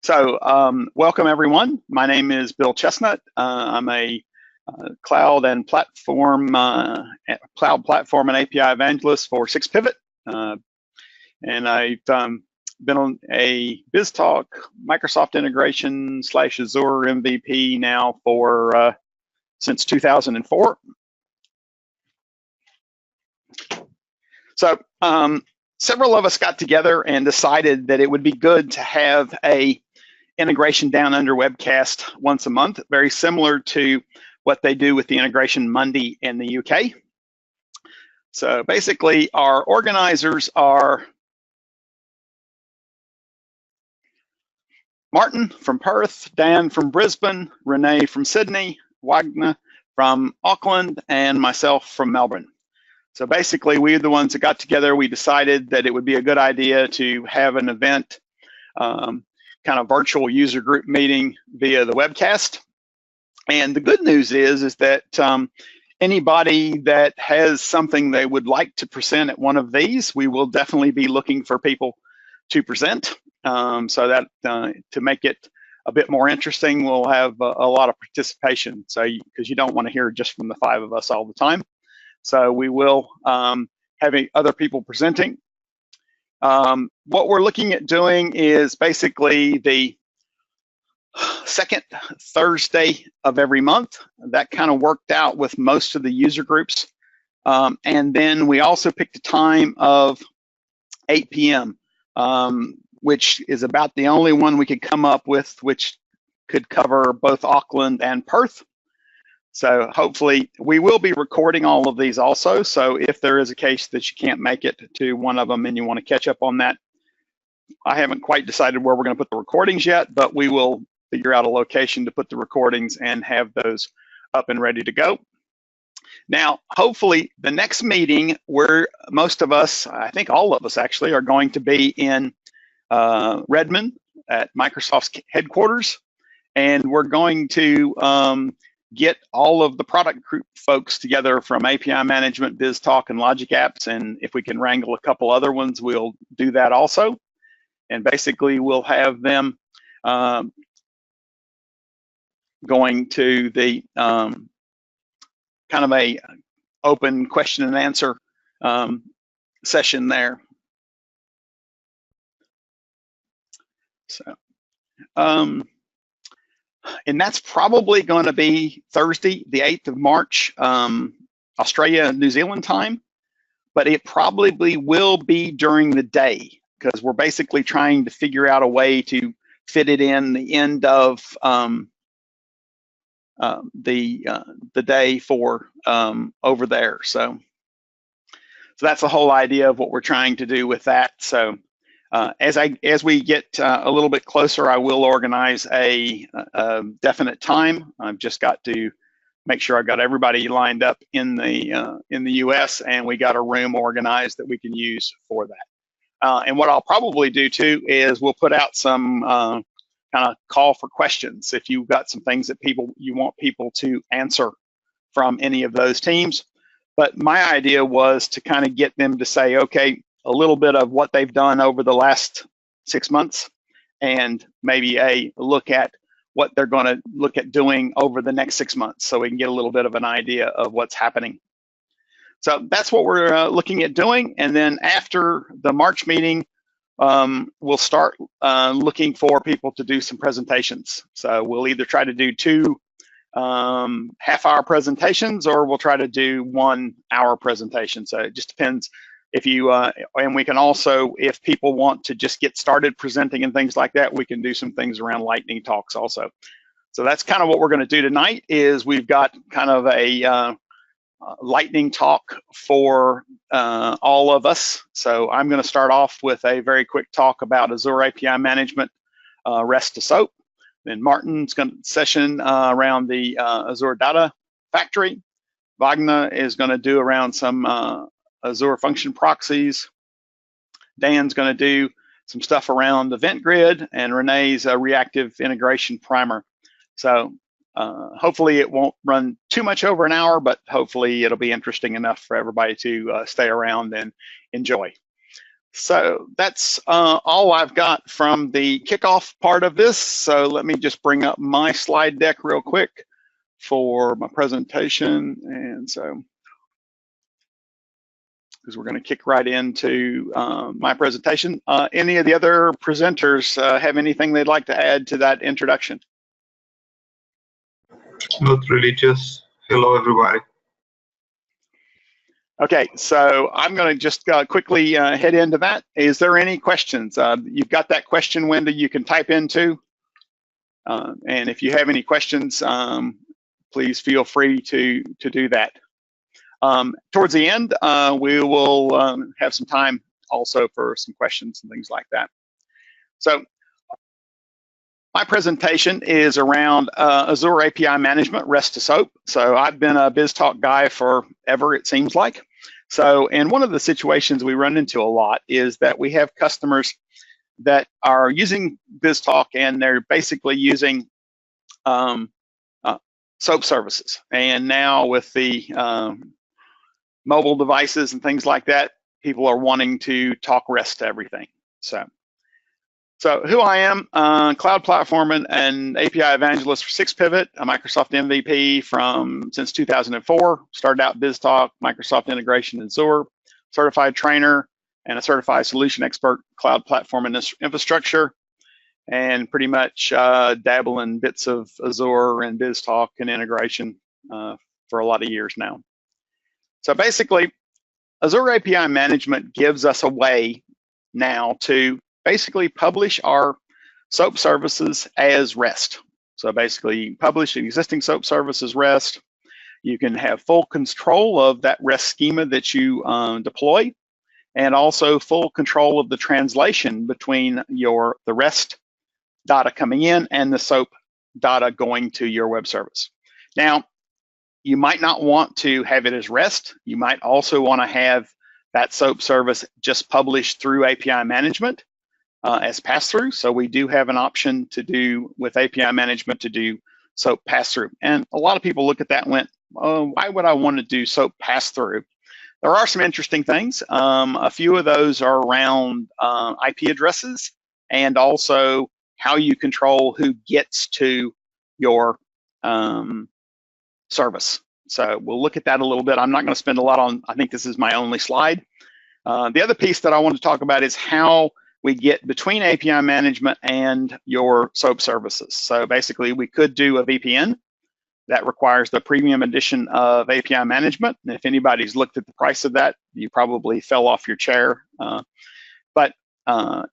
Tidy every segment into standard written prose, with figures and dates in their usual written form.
Welcome everyone. My name is Bill Chestnut. I'm a cloud platform and API evangelist for 6pivot. And I've been on a BizTalk Microsoft integration / Azure MVP now for since 2004. Several of us got together and decided that it would be good to have a integration down under webcast once a month, very similar to what they do with the Integration Monday in the UK. So basically, our organizers are Martin from Perth, Dan from Brisbane, Renee from Sydney, Wagner from Auckland, and myself from Melbourne. So basically, we are the ones that got together. We decided that it would be a good idea to have an event, kind of virtual user group meeting via the webcast. And the good news is that anybody that has something they would like to present at one of these, we will definitely be looking for people to present. So that to make it a bit more interesting, we'll have a lot of participation. So because you don't want to hear just from the 5 of us all the time. So we will have other people presenting. What we're looking at doing is basically the second Thursday of every month. That kind of worked out with most of the user groups. And then we also picked a time of 8 p.m., which is about the only one we could come up with, which could cover both Auckland and Perth. So hopefully we will be recording all of these also. So if there is a case that you can't make it to one of them and you want to catch up on that, I haven't quite decided where we're going to put the recordings yet, but we will figure out a location to put the recordings and have those up and ready to go. Now, hopefully the next meeting where most of us, I think all of us actually, are going to be in Redmond at Microsoft's headquarters. And we're going to get all of the product group folks together from API management, BizTalk, and Logic Apps. And if we can wrangle a couple other ones, we'll do that also. And basically, we'll have them going to the kind of a open question and answer session there. So, and that's probably going to be Thursday, the 8th of March, Australia, New Zealand time, but it probably will be during the day because we're basically trying to figure out a way to fit it in the end of the day for over there. So that's the whole idea of what we're trying to do with that. So as we get a little bit closer, I will organize a definite time. I've just got to make sure I've got everybody lined up in the US, and we got a room organized that we can use for that. And what I'll probably do too is we'll put out some kind of call for questions. If you've got some things that you want people to answer from any of those teams. But my idea was to kind of get them to say, okay, a little bit of what they've done over the last 6 months, and maybe a look at what they're going to look at doing over the next 6 months, so we can get a little bit of an idea of what's happening. So that's what we're looking at doing. And then after the March meeting, we'll start looking for people to do some presentations. So we'll either try to do 2 half-hour presentations, or we'll try to do 1 hour presentation. So it just depends if you, and we can also, if people want to just get started presenting and things like that, we can do some things around lightning talks also. So that's kind of what we're going to do tonight. Is we've got kind of a lightning talk for all of us. So I'm going to start off with a very quick talk about Azure API management, REST to SOAP. Then Martin's going to session around the Azure Data Factory. Wagner is going to do around some Azure function proxies. Dan's going to do some stuff around Event Grid, and Renee's a reactive integration primer. So hopefully it won't run too much over an hour, but hopefully it'll be interesting enough for everybody to stay around and enjoy. So that's all I've got from the kickoff part of this. So let me just bring up my slide deck real quick for my presentation. And so, because we're going to kick right into my presentation. Any of the other presenters have anything they'd like to add to that introduction? Not really, just hello everybody. Okay, so I'm going to just quickly head into that. Is there any questions? You've got that question window you can type into. And if you have any questions, please feel free to do that. Towards the end, we will have some time also for some questions and things like that. So my presentation is around Azure API management, REST to SOAP. So I've been a BizTalk guy forever, it seems like. So, and one of the situations we run into a lot is that we have customers that are using BizTalk and they're basically using SOAP services. And now with the mobile devices and things like that, people are wanting to talk REST to everything. So who I am, cloud platform and API evangelist for 6pivot, a Microsoft MVP since 2004. Started out BizTalk, Microsoft integration, Azure, certified trainer, and a certified solution expert, cloud platform and infrastructure, and pretty much dabble in bits of Azure and BizTalk and integration for a lot of years now. So basically, Azure API management gives us a way now to basically publish our SOAP services as REST. So basically publish an existing SOAP service as REST. You can have full control of that REST schema that you deploy, and also full control of the translation between the REST data coming in and the SOAP data going to your web service. Now, you might not want to have it as REST. You might also want to have that SOAP service just published through API management as pass-through. So we do have an option to do with API management to do SOAP pass-through. And a lot of people look at that and went, oh, why would I want to do SOAP pass-through? There are some interesting things. A few of those are around IP addresses and also how you control who gets to your service. So we'll look at that a little bit. I'm not going to spend a lot on, I think this is my only slide. The other piece that I want to talk about is how we get between API management and your SOAP services. So basically we could do a VPN that requires the premium edition of API management. And if anybody's looked at the price of that, you probably fell off your chair. But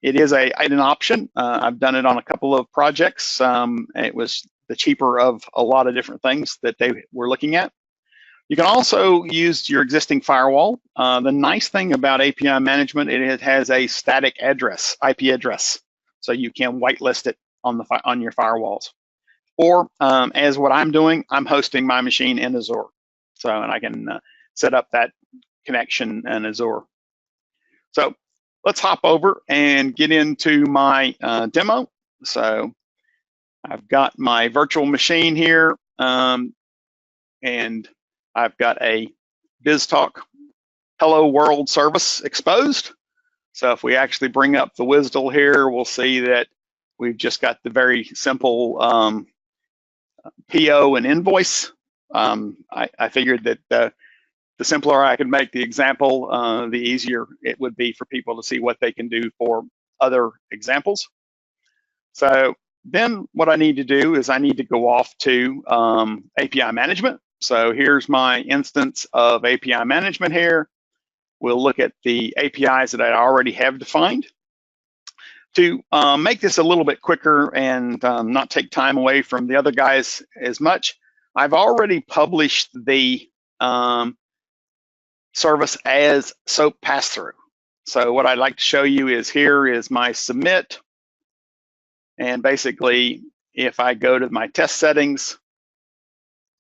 it is an option. I've done it on a couple of projects. It was the cheaper of a lot of different things that they were looking at. You can also use your existing firewall. The nice thing about API management, it has a static address, IP address, so you can whitelist it on your firewalls. Or as what I'm doing, I'm hosting my machine in Azure, and I can set up that connection in Azure. So let's hop over and get into my demo. So I've got my virtual machine here, and I've got a BizTalk Hello World service exposed. So if we actually bring up the WSDL here, we'll see that we've just got the very simple PO and invoice. I figured that the simpler I could make the example, the easier it would be for people to see what they can do for other examples. So then what I need to do is I need to go off to API management. So here's my instance of API management here. We'll look at the APIs that I already have defined. To make this a little bit quicker and not take time away from the other guys as much, I've already published the service as SOAP pass-through. So what I'd like to show you is here is my submit. And basically, if I go to my test settings,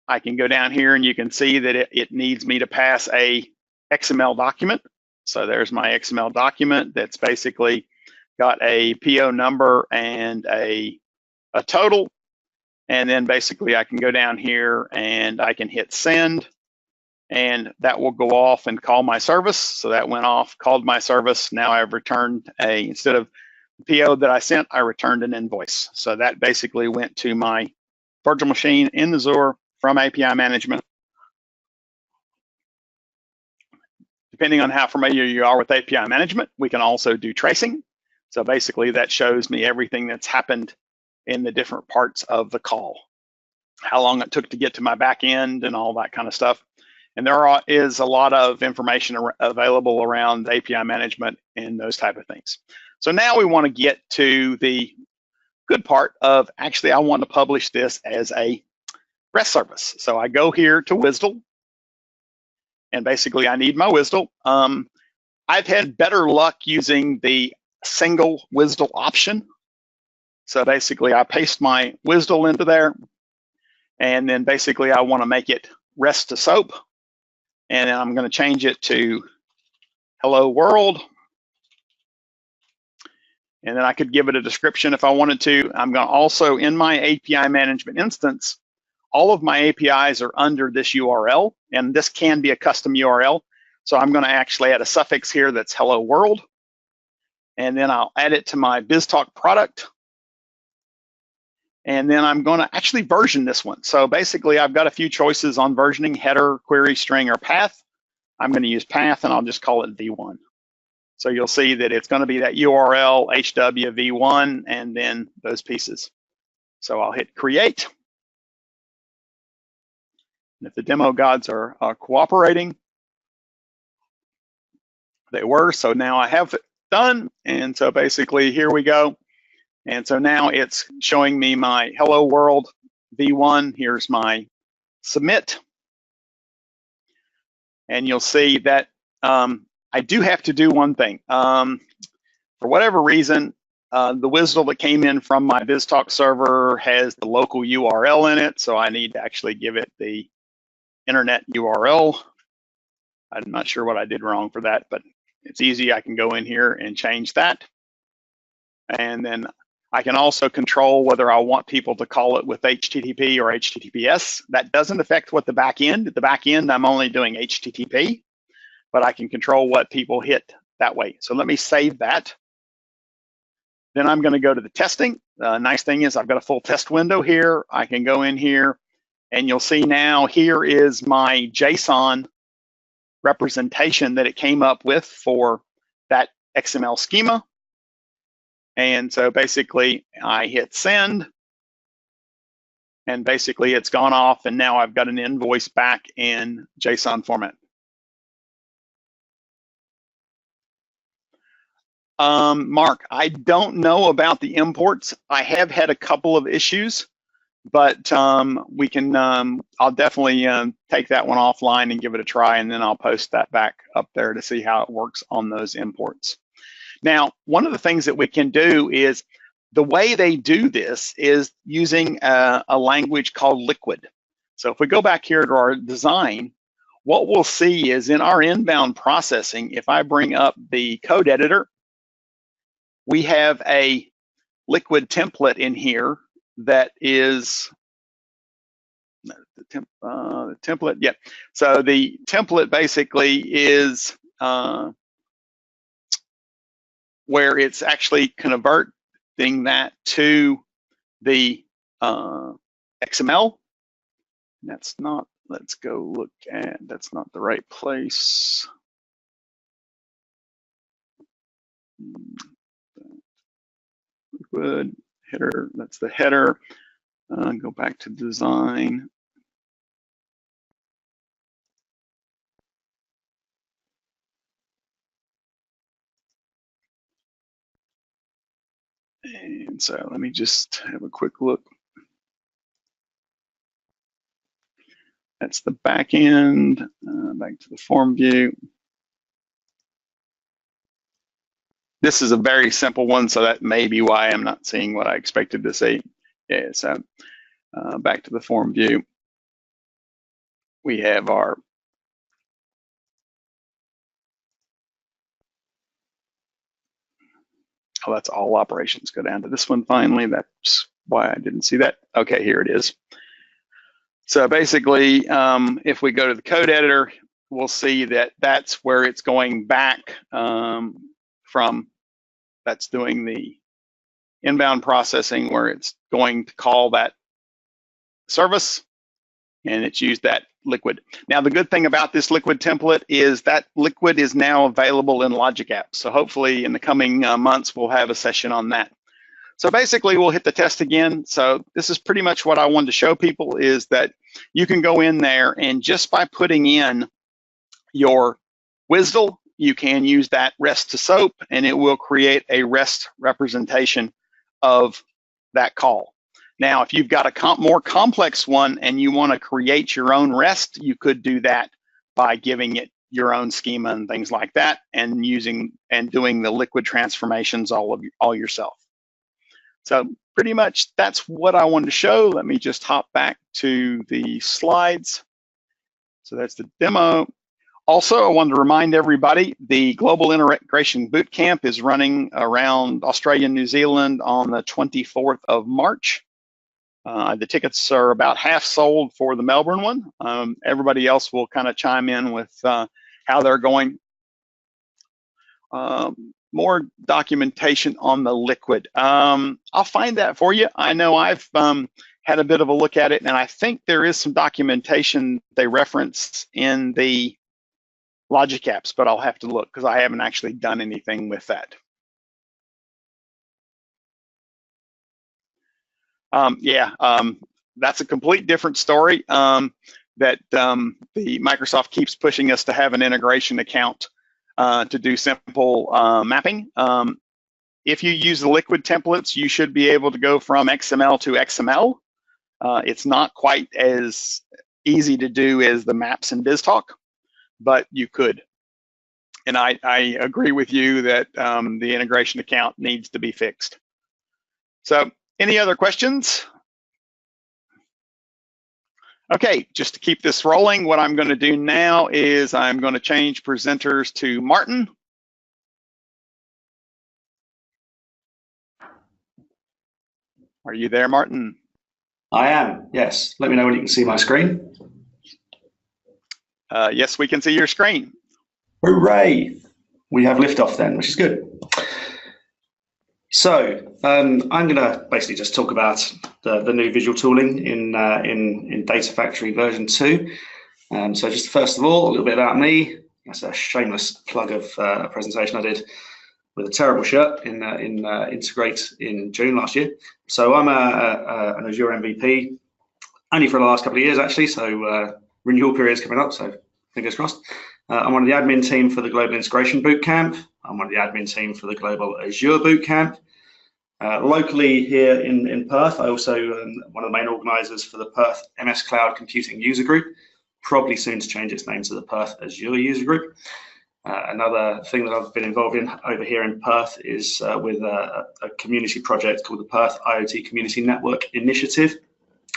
I can go down here and you can see that it needs me to pass a XML document. So there's my XML document that's basically got a PO number and a total. And then basically I can go down here and I can hit send. and that will go off and call my service. So that went off, called my service. Now I've returned instead of the PO that I sent, I returned an invoice. So that basically went to my virtual machine in Azure from API management. Depending on how familiar you are with API management, we can also do tracing. So basically that shows me everything that's happened in the different parts of the call, how long it took to get to my back end and all that kind of stuff. And there is a lot of information available around API management and those type of things. So now we want to get to the good part of actually I want to publish this as a REST service. So I go here to WSDL, and basically I need my WSDL. I've had better luck using the single WSDL option. So basically I paste my WSDL into there, and then basically I want to make it REST to SOAP, and then I'm going to change it to hello world. And then I could give it a description if I wanted to. I'm going to also, in my API management instance, all of my APIs are under this URL, and this can be a custom URL. So I'm going to actually add a suffix here that's hello world, and then I'll add it to my BizTalk product. And then I'm going to actually version this one. So basically, I've got a few choices on versioning: header, query, string, or path. I'm going to use path, and I'll just call it V1. So you'll see that it's going to be that URL, HWV1, and then those pieces. So I'll hit create. And if the demo gods are cooperating, they were. So now I have it done. And so basically, here we go. And so now it's showing me my hello world V1. Here's my submit. And you'll see that I do have to do one thing. For whatever reason, the WSDL that came in from my BizTalk server has the local URL in it, so I need to actually give it the internet URL. I'm not sure what I did wrong for that, but it's easy. I can go in here and change that. And then I can also control whether I want people to call it with HTTP or HTTPS. That doesn't affect what the back end. At the back end, I'm only doing HTTP, but I can control what people hit that way. So let me save that. Then I'm going to go to the testing. Nice thing is I've got a full test window here. I can go in here, and you'll see now here is my JSON representation that it came up with for that XML schema. And so basically I hit send, and basically it's gone off, and now I've got an invoice back in JSON format. Mark, I don't know about the imports. I have had a couple of issues, but we can, I'll definitely take that one offline and give it a try, and then I'll post that back up there to see how it works on those imports. Now, one of the things that we can do is, the way they do this is using a language called Liquid. So if we go back here to our design, what we'll see is in our inbound processing, if I bring up the code editor, we have a Liquid template in here that is the template. Yeah. So the template basically is where it's actually converting that to the XML. That's not. Let's go look at. That's not the right place. Liquid header, that's the header. Go back to design. And so let me just have a quick look. That's the back end, back to the form view. This is a very simple one, so that may be why I'm not seeing what I expected to see. Yeah, so back to the form view. We have our that's all operations. Go down to this one finally. That's why I didn't see that. Okay, here it is. So basically, if we go to the code editor, we'll see that that's where it's going back from. That's doing the inbound processing where it's going to call that service, and it's used that liquid. Now, the good thing about this liquid template is that liquid is now available in Logic Apps. So hopefully in the coming months, we'll have a session on that. So basically, we'll hit the test again. So this is pretty much what I wanted to show people, is that you can go in there and just by putting in your WSDL, you can use that REST to SOAP, and it will create a REST representation of that call. Now, if you've got a more complex one and you want to create your own REST, you could do that by giving it your own schema and things like that, and doing the liquid transformations all yourself. So pretty much that's what I wanted to show. Let me just hop back to the slides. So that's the demo. Also, I wanted to remind everybody, the Global Integration Bootcamp is running around Australia and New Zealand on the 24th of March. The tickets are about half sold for the Melbourne one. Everybody else will kind of chime in with how they're going. More documentation on the liquid. I'll find that for you. I know I've had a bit of a look at it, and I think there is some documentation they reference in the Logic Apps, but I'll have to look because I haven't actually done anything with that. That's a complete different story that the Microsoft keeps pushing us to have an integration account to do simple mapping. If you use the liquid templates, you should be able to go from XML to XML. It's not quite as easy to do as the maps in BizTalk, but you could. And I agree with you that the integration account needs to be fixed. So any other questions? Okay, just to keep this rolling, what I'm going to do now is I'm going to change presenters to Martin. Are you there, Martin? I am, yes. Let me know when you can see my screen. Yes, we can see your screen. Hooray! We have liftoff then, which is good. So I'm going to basically just talk about the new visual tooling in Data Factory version 2. So just first of all, a little bit about me. That's a shameless plug of a presentation I did with a terrible shirt in Integrate in June last year. So I'm an Azure MVP, only for the last couple of years actually. So renewal period's coming up, so fingers crossed. I'm one of the admin team for the Global Integration Bootcamp. I'm one of the admin team for the Global Azure Bootcamp. Locally here in Perth, I also am one of the main organisers for the Perth MS Cloud Computing User Group, probably soon to change its name to the Perth Azure User Group. Another thing that I've been involved in over here in Perth is with a community project called the Perth IoT Community Network Initiative.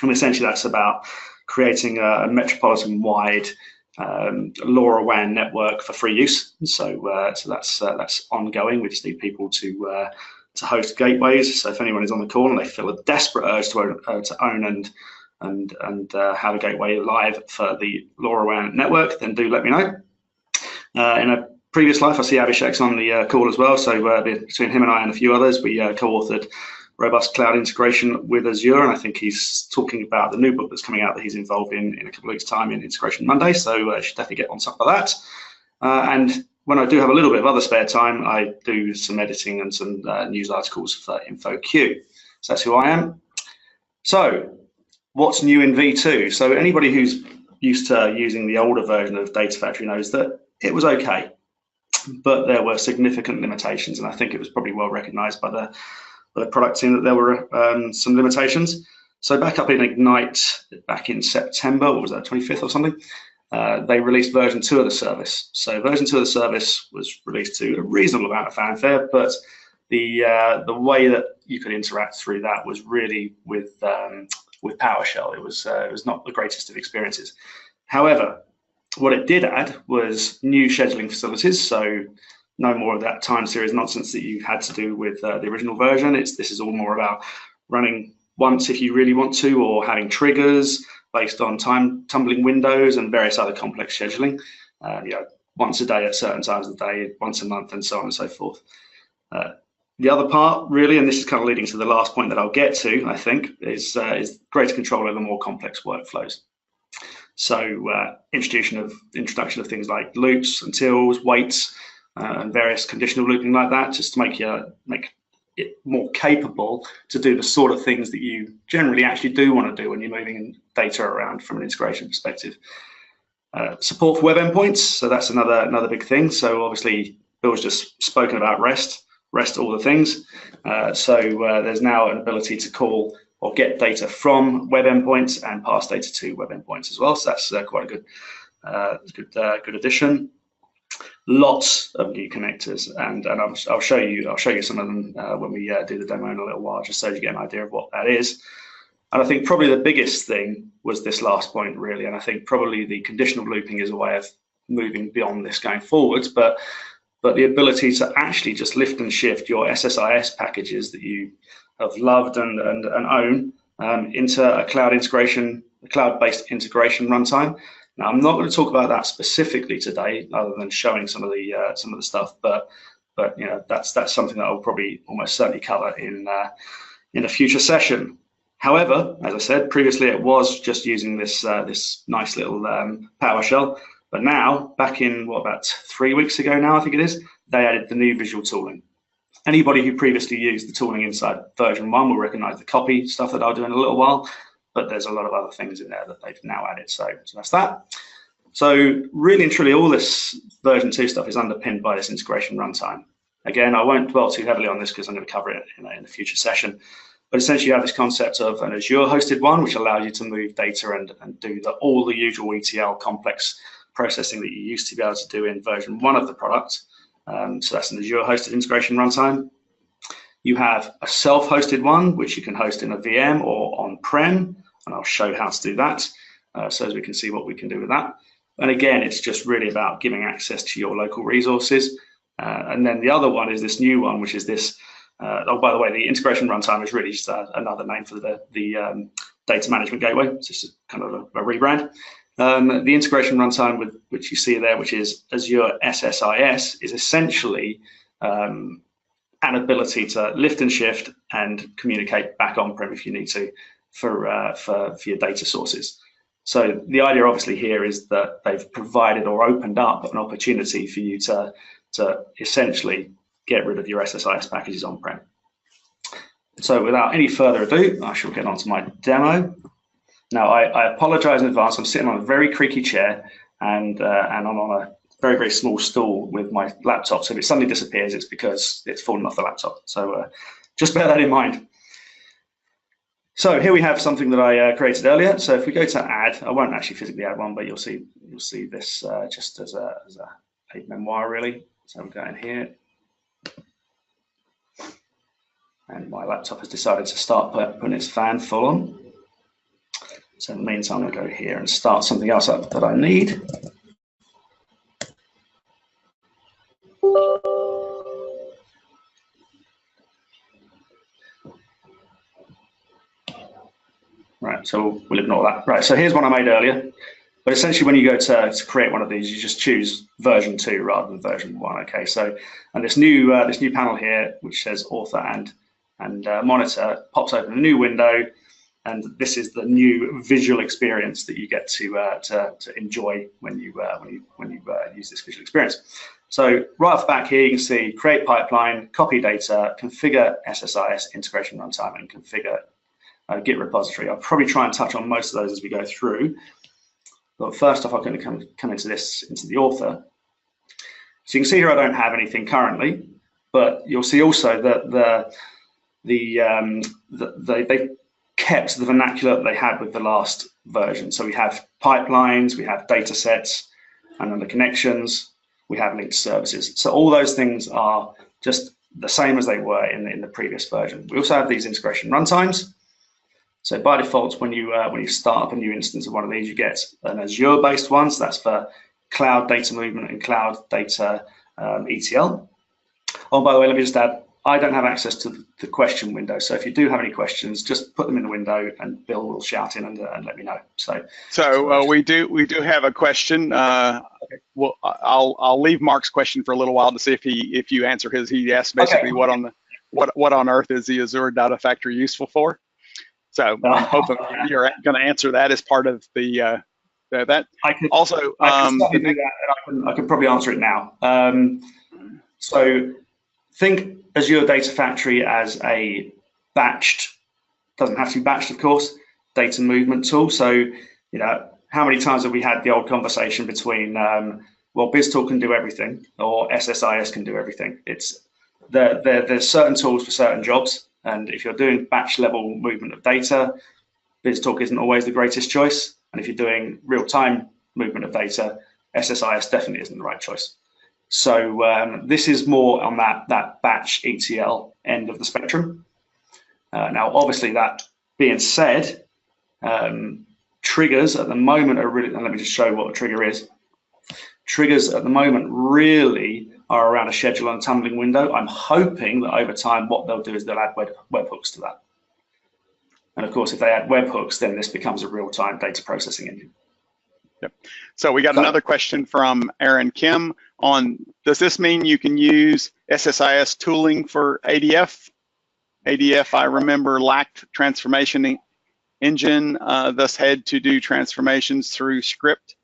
And essentially that's about creating a metropolitan-wide LoRaWAN network for free use. So that's ongoing. We just need people to host gateways. So if anyone is on the call and they feel a desperate urge to own and have a gateway live for the LoRaWAN network, then do let me know. In a previous life, I see Abhishek's on the call as well. So between him and I and a few others, we co-authored Robust Cloud Integration with Azure, and I think he's talking about the new book that's coming out that he's involved in a couple of weeks' time in Integration Monday, so I should definitely get on top of that. And when I do have a little bit of other spare time, I do some editing and some news articles for InfoQ. So that's who I am. So what's new in V2? So anybody who's used to using the older version of Data Factory knows that it was okay, but there were significant limitations, and I think it was probably well recognized by the product team that there were some limitations. So back up in Ignite back in September, what was that, 25th or something, they released version 2 of the service. So version 2 of the service was released to a reasonable amount of fanfare, but the way that you could interact through that was really with PowerShell. It was not the greatest of experiences. However, what it did add was new scheduling facilities. So no more of that time series nonsense that you had to do with the original version. This is all more about running once if you really want to, or having triggers based on time tumbling windows and various other complex scheduling. Once a day at certain times of the day, once a month, and so on and so forth. The other part, really, and this is kind of leading to the last point that I'll get to, I think, is greater control over more complex workflows. So introduction of things like loops, untils, waits, and various conditional looping like that, just to make it more capable to do the sort of things that you generally actually do want to do when you're moving data around from an integration perspective. Support for web endpoints, so that's another big thing. So obviously, Bill's just spoken about REST all the things. So there's now an ability to call or get data from web endpoints and pass data to web endpoints as well. So that's quite a good addition. Lots of new connectors, and I'll show you some of them when we do the demo in a little while, just so you get an idea of what that is. And I think probably the biggest thing was this last point, really. And I think probably the conditional looping is a way of moving beyond this going forwards, but the ability to actually just lift and shift your SSIS packages that you have loved and own into a cloud-based integration runtime. Now, I'm not going to talk about that specifically today, other than showing some of the stuff. But that's something that I'll probably almost certainly cover in a future session. However, as I said previously, it was just using this nice little PowerShell. But now, back in about 3 weeks ago now, I think it is, they added the new visual tooling. Anybody who previously used the tooling inside version 1 will recognize the copy stuff that I'll do in a little while, but there's a lot of other things in there that they've now added. So that's that. So really and truly, all this version 2 stuff is underpinned by this integration runtime. Again, I won't dwell too heavily on this because I'm going to cover it in a future session. But essentially, you have this concept of an Azure hosted one, which allows you to move data and do all the usual ETL complex processing that you used to be able to do in version 1 of the product. So that's an Azure hosted integration runtime. You have a self-hosted one, which you can host in a VM or on-prem, and I'll show how to do that, so as we can see what we can do with that. And again, it's just really about giving access to your local resources. And then the other one is this new one, which is this. Oh, by the way, the integration runtime is really just another name for the data management gateway. So it's just kind of a rebrand. The integration runtime, which you see there, which is Azure SSIS, is essentially an ability to lift and shift and communicate back on-prem if you need to for your data sources. So the idea obviously here is that they've provided or opened up an opportunity for you to essentially get rid of your SSIS packages on-prem. So without any further ado, I shall get on to my demo. Now, I apologize in advance. I'm sitting on a very creaky chair and I'm on a very, very small stool with my laptop. So if it suddenly disappears, it's because it's fallen off the laptop. So just bear that in mind. So here we have something that I created earlier. So if we go to add, I won't actually physically add one, but you'll see this just as a memoir, really. So we go in here. And my laptop has decided to start putting its fan full on. So in the meantime, I'm going to go here and start something else up that I need. Right, so we'll ignore that. Right, so here's one I made earlier. But essentially, when you go to create one of these, you just choose version 2 rather than version 1. Okay, so and this new panel here, which says author and monitor, pops open a new window. And this is the new visual experience that you get to enjoy when you use this visual experience. So right off the back here, you can see create pipeline, copy data, configure SSIS integration runtime, and configure Git repository. I'll probably try and touch on most of those as we go through. But first off, I'm going to come into the author. So you can see here I don't have anything currently, but you'll see also that they kept the vernacular that they had with the last version. So we have pipelines, we have data sets, and then the connections, we have linked services. So all those things are just the same as they were in the previous version. We also have these integration runtimes. So by default, when you start up a new instance of one of these, you get an Azure-based one. So that's for cloud data movement and cloud data ETL. Oh, by the way, let me just add, I don't have access to the question window. So if you do have any questions, just put them in the window and Bill will shout in and let me know. So we do have a question. Well, I'll leave Mark's question for a little while to see if you answer his. He asked basically what on earth is the Azure Data Factory useful for? So I'm hoping you're going to answer that as part of the that. I could also do that, and I can probably answer it now. So think Azure Data Factory as a batched, doesn't have to be batched, of course, data movement tool. So, you know, how many times have we had the old conversation between, well, BizTalk can do everything, or SSIS can do everything? There's certain tools for certain jobs, and if you're doing batch level movement of data, BizTalk isn't always the greatest choice. And if you're doing real-time movement of data, SSIS definitely isn't the right choice. So this is more on that batch ETL end of the spectrum. Now, obviously, that being said, triggers at the moment are really, and let me just show what a trigger is. Triggers at the moment really are around a schedule and tumbling window. I'm hoping that over time, what they'll do is they'll add webhooks to that. And of course, if they add webhooks, then this becomes a real-time data processing engine. Yep. So we got another question from Aaron Kim on, does this mean you can use SSIS tooling for ADF? ADF, I remember, lacked transformation engine, thus had to do transformations through script.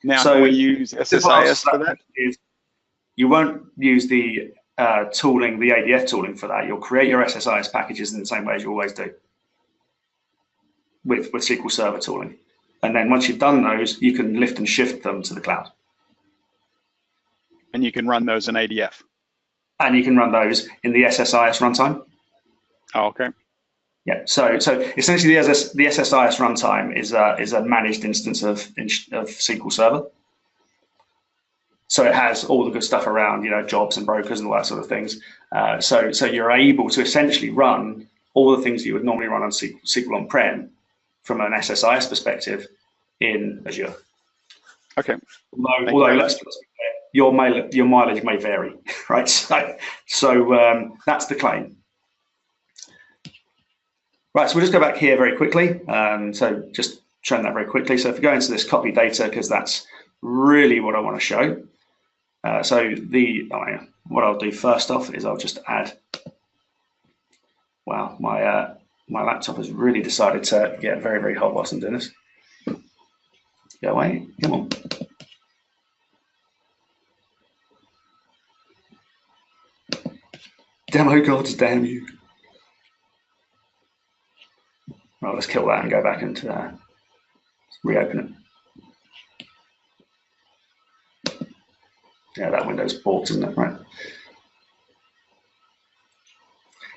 Now can we use SSIS for that? You won't use the tooling, the ADF tooling for that. You'll create your SSIS packages in the same way as you always do with SQL Server tooling. And then once you've done those, you can lift and shift them to the cloud. And you can run those in ADF. And you can run those in the SSIS runtime. Oh, okay. Yeah. So essentially, the SSIS runtime is a managed instance of SQL Server. So it has all the good stuff around, you know, jobs and brokers and all that sort of things. So you're able to essentially run all the things you would normally run on SQL on-prem from an SSIS perspective in Azure. Okay. Although let's be clear, your mileage may vary, right? So that's the claim. Right, so we'll just go back here very quickly. So just showing that very quickly. So if we go into this copy data, because that's really what I want to show. What I'll do first off is I'll just add, wow, my laptop has really decided to get very, very hot whilst I'm doing this. Go away, come on. Demo gods, damn you. Right, let's kill that and go back and reopen it. Yeah, that window's balked, isn't it? Right.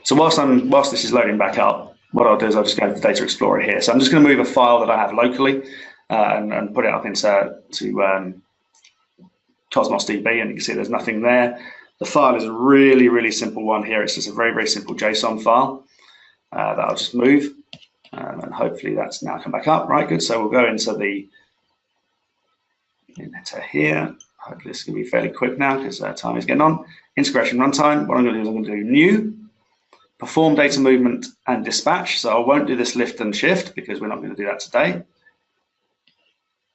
So whilst this is loading back up, what I'll do is I'll just go to the Data Explorer here. So I'm just going to move a file that I have locally and put it up into Cosmos DB, and you can see there's nothing there. The file is a really, really simple one here. It's just a very, very simple JSON file that I'll just move. And hopefully that's now come back up. Right, good. So we'll go into here. Hopefully this is going to be fairly quick now because time is getting on. Integration runtime. What I'm going to do is I'm going to do new, perform data movement and dispatch. So I won't do this lift and shift because we're not going to do that today.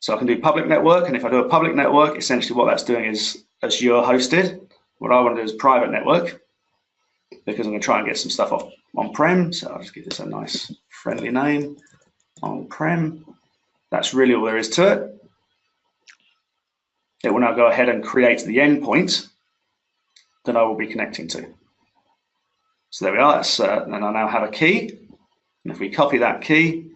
So I can do public network, and if I do a public network, essentially what that's doing is Azure hosted. What I want to do is private network because I'm going to try and get some stuff off on-prem. So I'll just give this a nice friendly name, on-prem. That's really all there is to it. It will now go ahead and create the endpoint that I will be connecting to. So there we are, and I now have a key. And if we copy that key,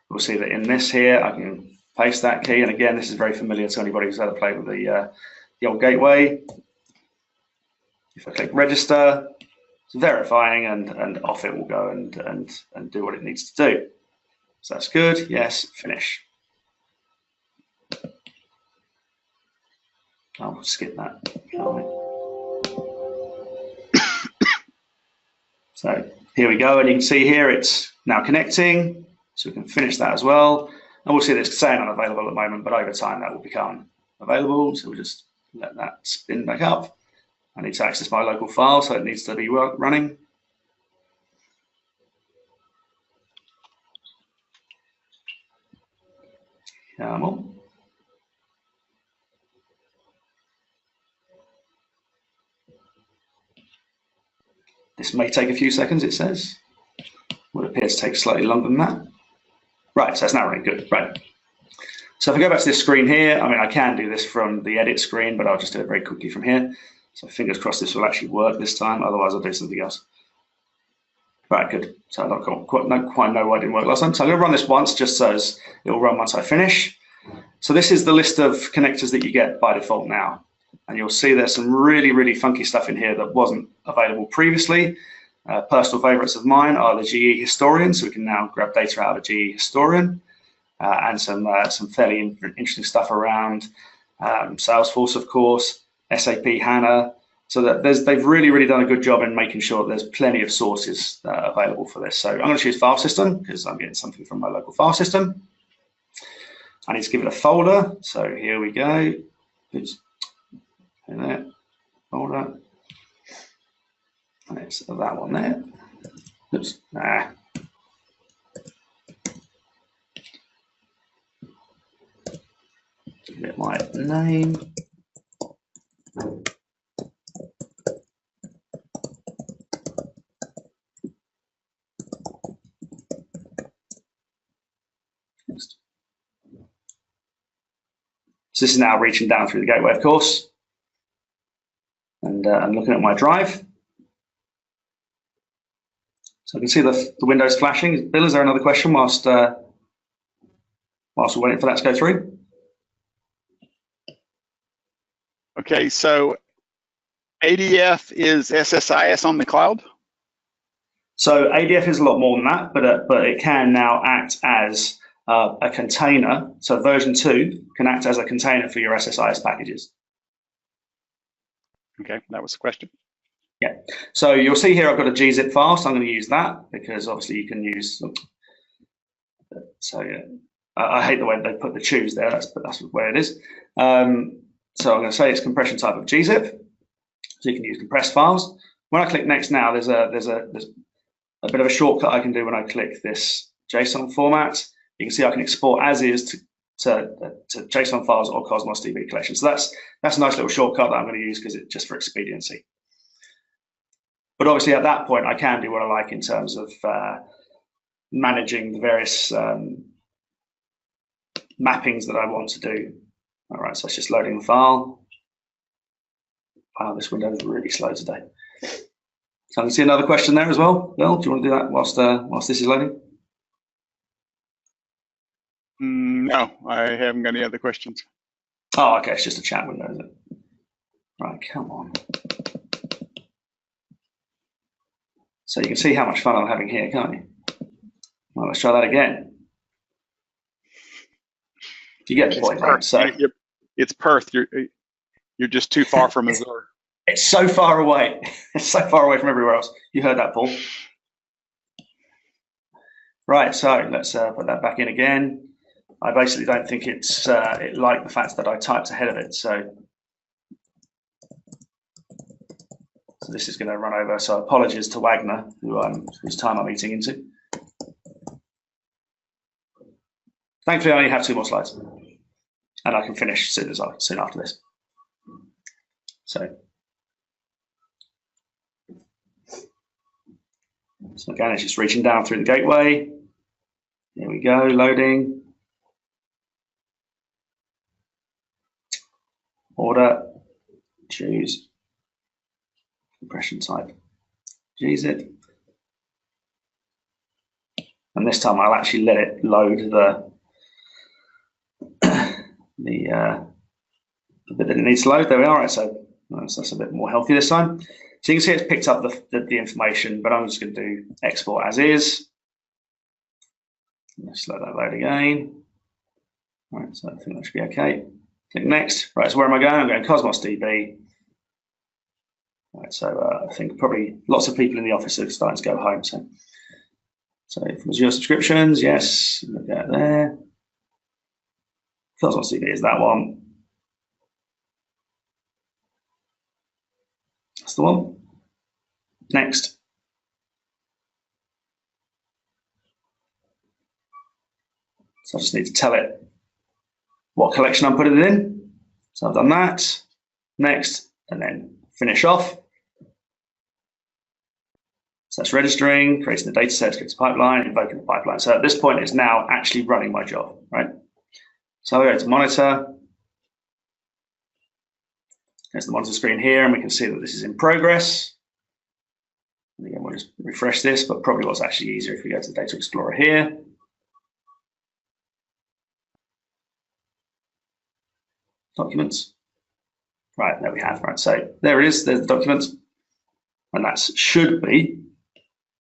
we'll see that in this here, I can paste that key. And again, this is very familiar to anybody who's had a play with the old gateway. If I click register, it's verifying, and off it will go and do what it needs to do. So that's good. Yes, finish. I'll skip that. So here we go, and you can see here it's now connecting. So we can finish that as well. And we'll see that it's saying unavailable at the moment, but over time that will become available. So we'll just let that spin back up. I need to access my local file, so it needs to be running. Come on. This may take a few seconds, it says. Would appear to take slightly longer than that. Right, so it's now running, good, right. So if I go back to this screen here, I mean, I can do this from the edit screen, but I'll just do it very quickly from here. So fingers crossed this will actually work this time, otherwise I'll do something else. Right, good. So I don't quite know why it didn't work last time. So I'm going to run this once, just so it will run once I finish. So this is the list of connectors that you get by default now. And you'll see there's some really, really funky stuff in here that wasn't available previously. Personal favorites of mine are the GE Historian, so we can now grab data out of a GE Historian, and some fairly interesting stuff around Salesforce, of course, SAP HANA. So that they've really, really done a good job in making sure that there's plenty of sources available for this. So I'm going to choose file system because I'm getting something from my local file system. I need to give it a folder. So here we go. Oops. In there, folder. And it's that one there. Oops. Nah. Give it my name. So this is now reaching down through the gateway, of course. And I'm looking at my drive. So I can see the windows flashing. Bill, is there another question whilst we're waiting for that to go through? Okay, so ADF is SSIS on the cloud? So ADF is a lot more than that, but it can now act as a container. So version 2 can act as a container for your SSIS packages. Okay, that was the question. Yeah, so you'll see here I've got a gzip file, so I'm going to use that because obviously you can use. So yeah, I hate the way they put the choose there. That's where it is. So I'm going to say it's compression type of gzip, so you can use compressed files. When I click next now, there's a bit of a shortcut I can do when I click this JSON format. You can see I can export as is to JSON files or Cosmos DB collection. So that's a nice little shortcut that I'm going to use because it's just for expediency. But obviously at that point, I can do what I like in terms of managing the various mappings that I want to do. All right, so it's just loading the file. Wow, this window is really slow today. So I can see another question there as well. Bill, do you want to do that whilst this is loading? No, I haven't got any other questions. Oh, okay, it's just a chat window, is it? Right, come on. So you can see how much fun I'm having here, can't you? Well, let's try that again. You get the point, right? So it's Perth. You're just too far from Missouri. It's so far away. It's so far away from everywhere else. You heard that, Paul. Right, so let's put that back in again. I basically don't think it liked the fact that I typed ahead of it. So this is going to run over. So apologies to Wagner, whose time I'm eating into. Thankfully, I only have 2 more slides, and I can finish soon after this. So again, it's just reaching down through the gateway. Here we go, loading. Order, choose, compression type, gzip. And this time I'll actually let it load the bit that it needs to load. There we are. Right, so that's a bit more healthy this time. So you can see it's picked up the information, but I'm just going to do export as is. Let's let that load again. All right, so I think that should be okay. Click next. Right, so where am I going? I'm going Cosmos DB. Right, so I think probably lots of people in the office are starting to go home. So from Azure subscriptions, yes, look at there. Cosmos DB is that one. That's the one. Next. So I just need to tell it what collection I'm putting it in. So I've done that. Next, and then finish off. So that's registering, creating the data set, creating the pipeline, invoking the pipeline. So at this point, it's now actually running my job, right? So I go to monitor. There's the monitor screen here, and we can see that this is in progress. And again, we'll just refresh this, but probably what's actually easier if we go to the Data Explorer here. Documents. Right, there we have. Right, so there it is. There's the document, and that should be,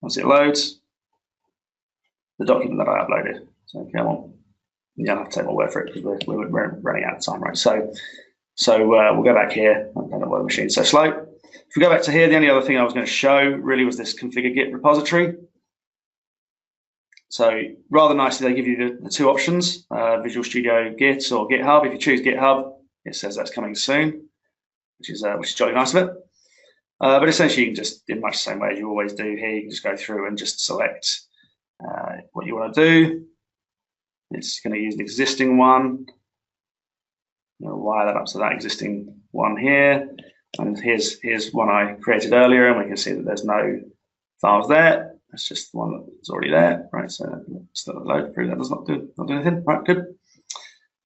once it loads, the document that I uploaded. So come on, you don't have to take my word for it because we're running out of time, right? So we'll go back here. I don't know why the machine's so slow. If we go back to here, the only other thing I was going to show really was this configure Git repository. So rather nicely, they give you the two options: Visual Studio Git or GitHub. If you choose GitHub, it says that's coming soon, which is jolly nice of it. But essentially, you can just, in much the same way as you always do here, you can just go through and just select what you want to do. It's going to use an existing one. You'll wire that up to that existing one here. And here's one I created earlier, and we can see that there's no files there. That's just the one that's already there, right? So still load, prove that does not do anything. Right, good.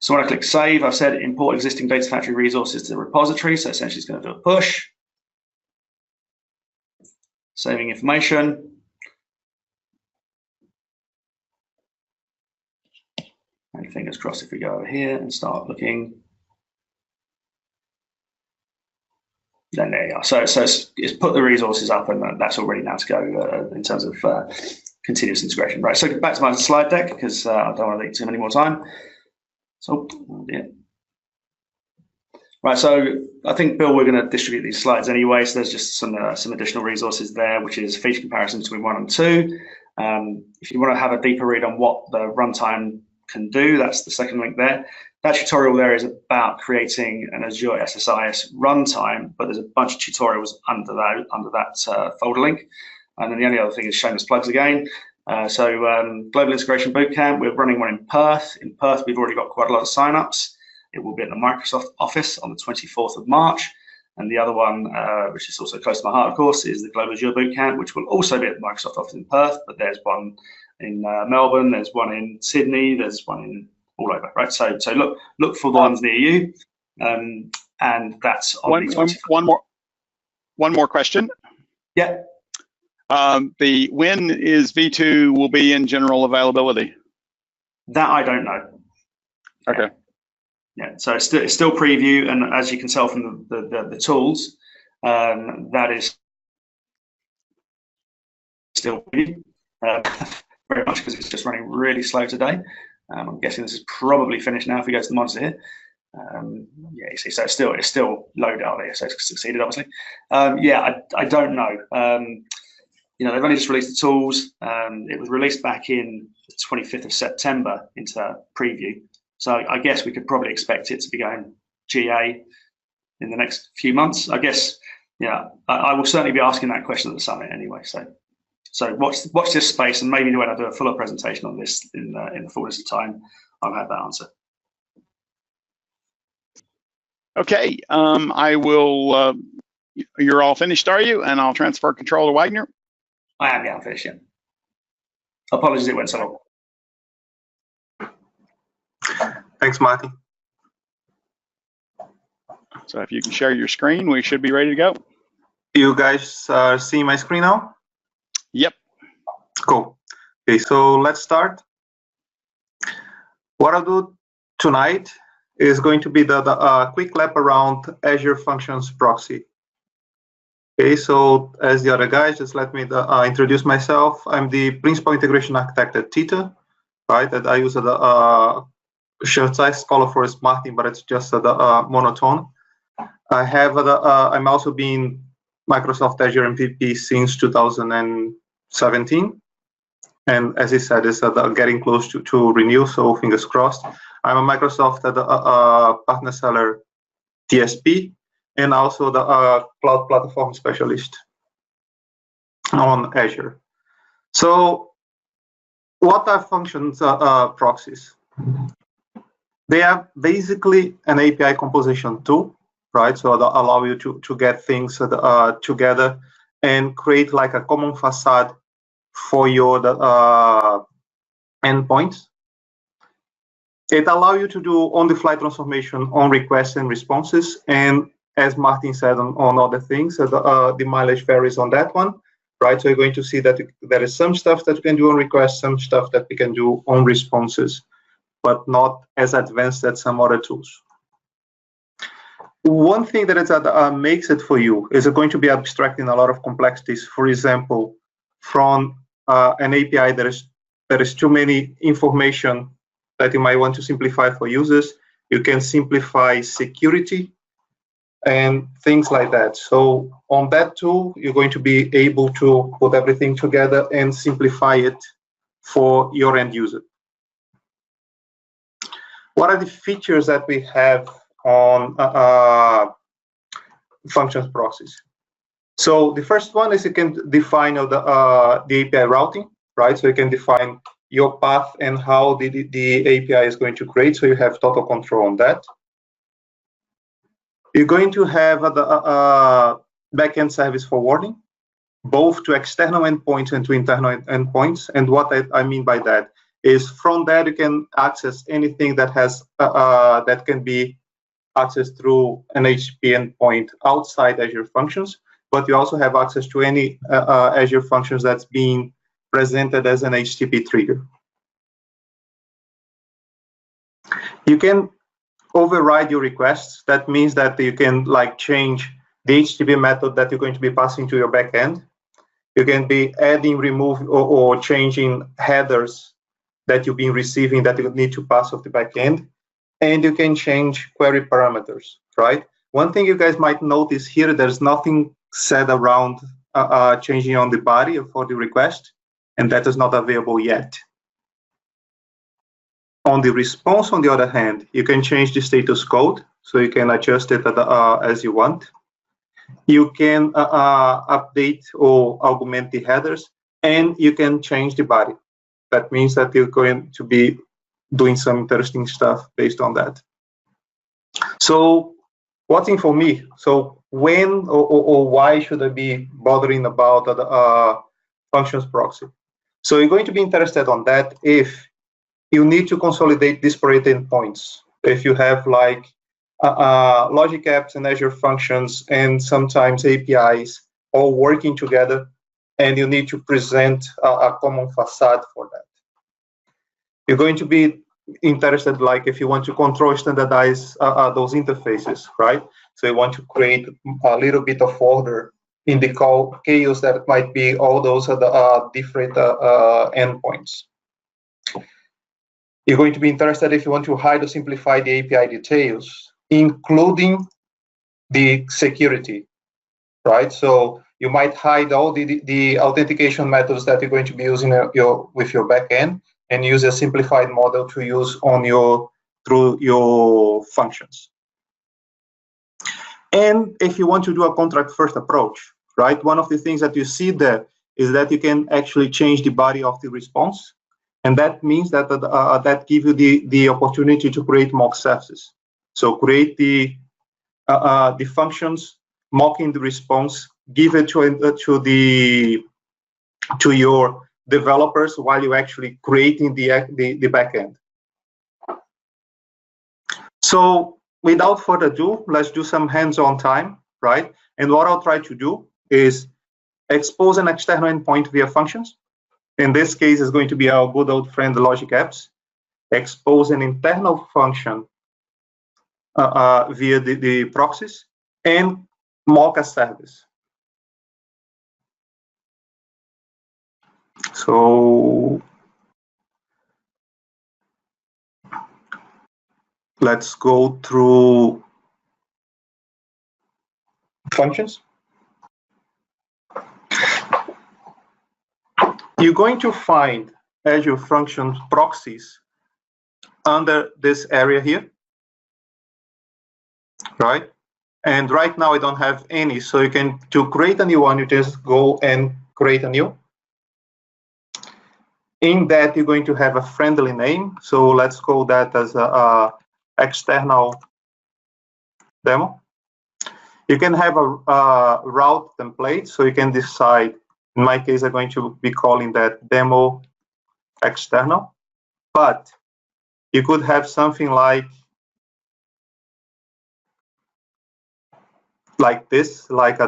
So when I click save, I've said import existing Data Factory resources to the repository. So essentially, it's going to do a push. Saving information. And fingers crossed if we go over here and start looking. Then there you are. So it's put the resources up, and that's all ready now to go in terms of continuous integration. Right, so back to my slide deck because I don't want to take too many more time. So, yeah. Right, so I think, Bill, we're going to distribute these slides anyway, so there's just some additional resources there, which is feature comparison between 1 and 2. If you want to have a deeper read on what the runtime can do, that's the second link there. That tutorial there is about creating an Azure SSIS runtime, but there's a bunch of tutorials under that folder link. And then the only other thing is shameless plugs again. Global Integration Bootcamp, we're running one in Perth. In Perth, we've already got quite a lot of signups. It will be at the Microsoft office on the 24th of March. And the other one, which is also close to my heart, of course, is the Global Azure Bootcamp, which will also be at the Microsoft office in Perth, but there's one in Melbourne, there's one in Sydney, there's one in all over, right? So look for the ones near you, and that's on one more question. Yeah. When is V2 will be in general availability? That I don't know. Okay. Yeah, so it's still preview, and as you can tell from the tools, that is still preview, very much because it's just running really slow today. I'm guessing this is probably finished now if we go to the monitor here. Yeah, you see, so it's still loaded out there, so it's succeeded, obviously. Yeah, I don't know. You know, they've only just released the tools. It was released back in the 25th of September into preview. So I guess we could probably expect it to be going GA in the next few months. I guess, yeah, I will certainly be asking that question at the summit anyway. So watch this space, and maybe when I do a fuller presentation on this in the fullness of time, I'll have that answer. Okay, I will. You're all finished, are you? And I'll transfer control to Wagner. I am getting finished. Yeah. Apologies, it went so long. Thanks, Martin. So if you can share your screen, we should be ready to go. You guys see my screen now? Yep. Cool. Okay, so let's start. What I'll do tonight is going to be the quick lap around Azure Functions Proxy. Okay, so as the other guys, just let me introduce myself. I'm the Principal Integration Architect at Tita, right? That I use the shirt size color for is Martin, but it's just the monotone. I have I'm also been Microsoft Azure MVP since 2017, and as he said, it's getting close to renew. So fingers crossed. I'm a Microsoft partner seller TSP, and also the Cloud Platform Specialist on Azure. So what are functions proxies? They are basically an API composition tool, right? So that allow you to get things together and create like a common facade for your endpoints. It allows you to do on-the-fly transformation on requests and responses. And as Martin said on other things, the mileage varies on that one, right? So you're going to see that there is some stuff that you can do on requests, some stuff that we can do on responses, but not as advanced as some other tools. One thing that makes it for you is going to be abstracting a lot of complexities. For example, from an API there is too many information that you might want to simplify for users. You can simplify security and things like that. So on that tool, you're going to be able to put everything together and simplify it for your end user. What are the features that we have on functions proxies? So the first one is you can define the API routing, right? So you can define your path and how the API is going to create, so you have total control on that. You're going to have the backend service forwarding, both to external endpoints and to internal endpoints. And what I mean by that is from that you can access anything that has that can be accessed through an HTTP endpoint outside Azure Functions, but you also have access to any Azure Functions that's being presented as an HTTP trigger. You can override your requests. That means that you can like change the HTTP method that you're going to be passing to your backend. You can be adding, remove, or changing headers that you've been receiving that you need to pass off the backend. And you can change query parameters, right? One thing you guys might notice here, there's nothing said around changing on the body for the request, and that is not available yet. On the response, on the other hand, you can change the status code, so you can adjust it as you want. You can update or augment the headers, and you can change the body. That means that you're going to be doing some interesting stuff based on that. So one thing for me, so when or why should I be bothering about the functions proxy? So you're going to be interested on that if you need to consolidate disparate endpoints. If you have like logic apps and Azure Functions and sometimes APIs all working together, and you need to present a common facade for that. You're going to be interested, like if you want to control, standardize those interfaces, right? So you want to create a little bit of order in the chaos that might be all those different endpoints. You're going to be interested if you want to hide or simplify the API details, including the security, right? So you might hide all the authentication methods that you're going to be using with your backend, and use a simplified model to use on through your functions. And if you want to do a contract first approach, right? One of the things that you see there is that you can actually change the body of the response. And that means that that gives you the opportunity to create mock services. So create the functions, mocking the response, give it to your developers while you're actually creating the backend. So without further ado, let's do some hands-on time, right? And what I'll try to do is expose an external endpoint via functions. In this case, it's going to be our good old friend, the logic apps. Expose an internal function via the proxies, and mock a service. So let's go through functions. You're going to find Azure Functions proxies under this area here, right? And right now I don't have any. So you can, to create a new one, you just go and create a new. In that, you're going to have a friendly name. So let's call that as a external demo. You can have a route template. So you can decide, in my case, I'm going to be calling that demo external. But you could have something like this, like a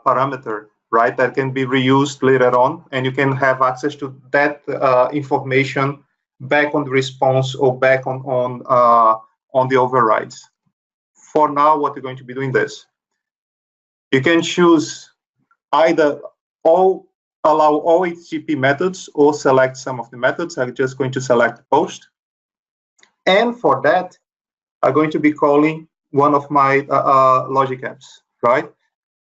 parameter, right? That can be reused later on, and you can have access to that information back on the response or back on the overrides. For now, what you're going to be doing this. You can choose either allow all HTTP methods or select some of the methods. I'm just going to select post. And for that, I'm going to be calling one of my logic apps, right?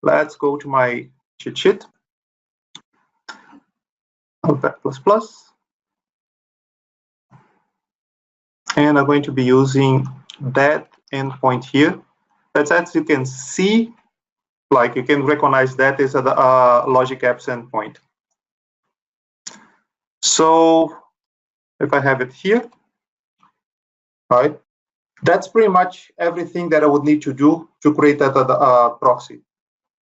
Let's go to my cheat sheet. Notepad++. And I'm going to be using that endpoint here. That's as you can see, like you can recognize that as a logic apps endpoint. So if I have it here, right? That's pretty much everything that I would need to do to create that proxy.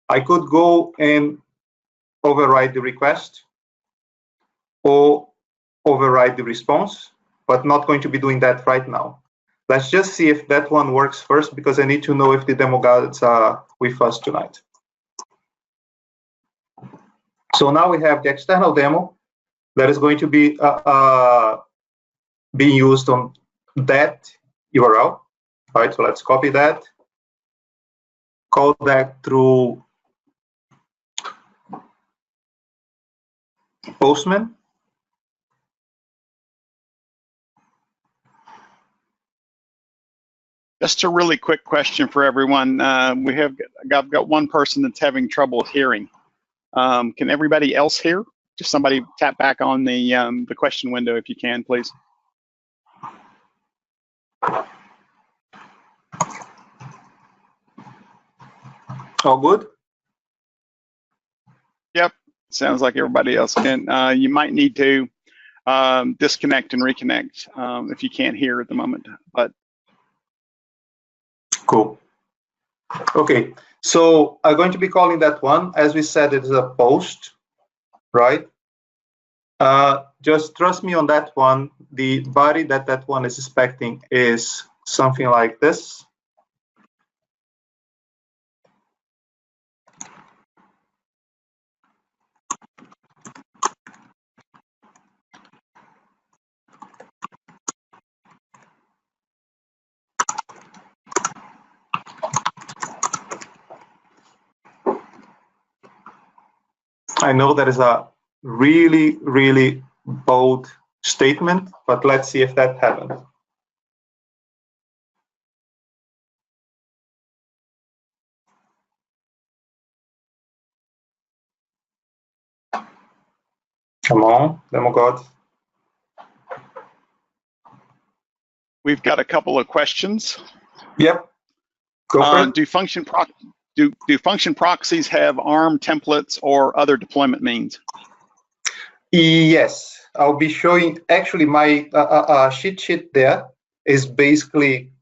I could go and override the request or override the response, but not going to be doing that right now. Let's just see if that one works first, because I need to know if the demo guys are with us tonight. So now we have the external demo that is going to be being used on that URL. All right, so let's copy that, call that through Postman. Just a really quick question for everyone. I've got one person that's having trouble hearing. Can everybody else hear? Just somebody tap back on the question window if you can, please. All good? Yep, sounds like everybody else can. You might need to disconnect and reconnect if you can't hear at the moment. But cool. Okay, so I'm going to be calling that one. As we said, it is a post, right? Just trust me on that one. The body that one is expecting is something like this. I know that is a really, really bold statement, but let's see if that happens. Come on, demo god. we've got a couple of questions. Yep. Go for it. Do function proxies have ARM templates or other deployment means? Yes, I'll be showing. Actually, my cheat sheet there is basically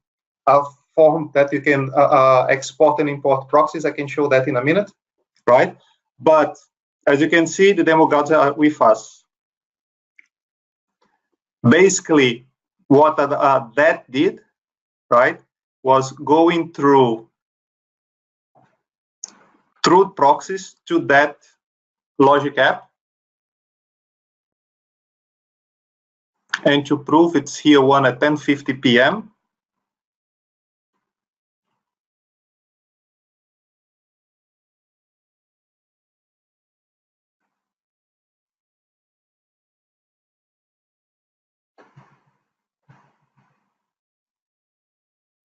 a form that you can export and import proxies. I can show that in a minute, right? But as you can see, the demo gods are with us. Basically, what that did, right, was going through proxies to that logic app. And to prove it's here one at 10:50 p.m.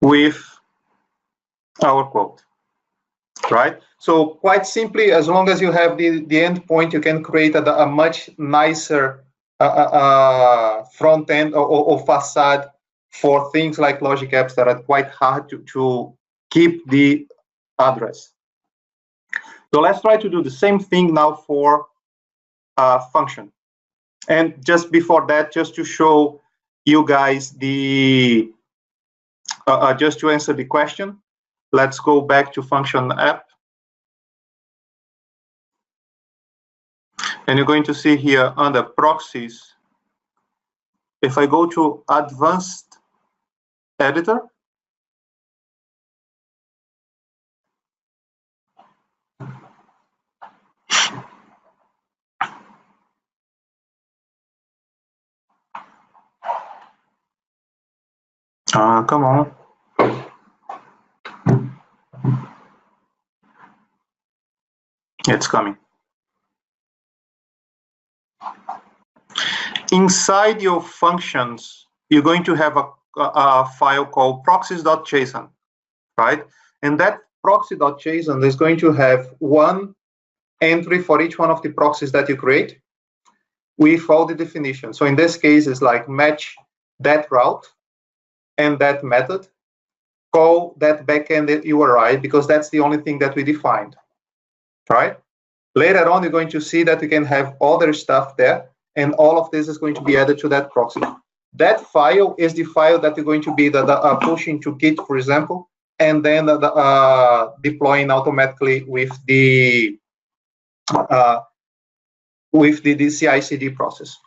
with our quote, right? So quite simply, as long as you have the endpoint, you can create a much nicer front end or facade for things like logic apps that are quite hard to keep the address. So let's try to do the same thing now for function. And just before that, just to show you guys the, just to answer the question, let's go back to function app. And you're going to see here under proxies, if I go to advanced editor, come on. It's coming. Inside your functions, you're going to have a file called proxies.json, right? And that proxy.json is going to have one entry for each one of the proxies that you create with all the definitions. So in this case, it's like match that route and that method, call that backend URI, because that's the only thing that we defined, right? Later on, you're going to see that we can have other stuff there, and all of this is going to be added to that proxy. That file is the file that you're going to be pushing to Git, for example, and then deploying automatically with the CI/CD process.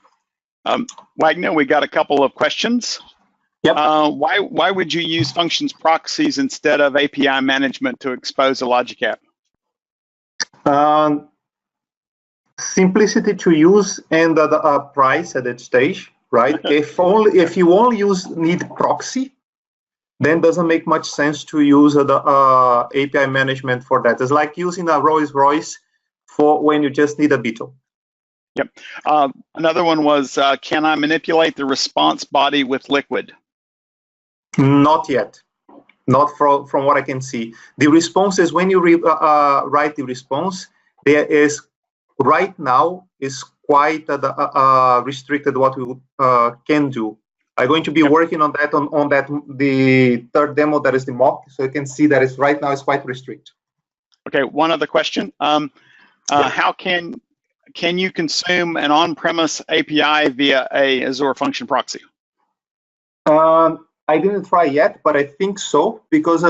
Wagner, we got a couple of questions. Yep. Why would you use functions proxies instead of API management to expose a logic app? Simplicity to use and the price at that stage, right? If you only need proxy, then doesn't make much sense to use the API management for that. It's like using a Rolls Royce for when you just need a Beetle. Yep. Another one was, can I manipulate the response body with Liquid? Not yet. Not from what I can see. The response is when you write the response, there is right now is quite restricted what we can do. I'm going to be working on that the third demo that is the mock, so you can see that it's right now it's quite restricted. Okay, one other question. How can you consume an on-premise API via a Azure function proxy? I didn't try yet, but I think so, because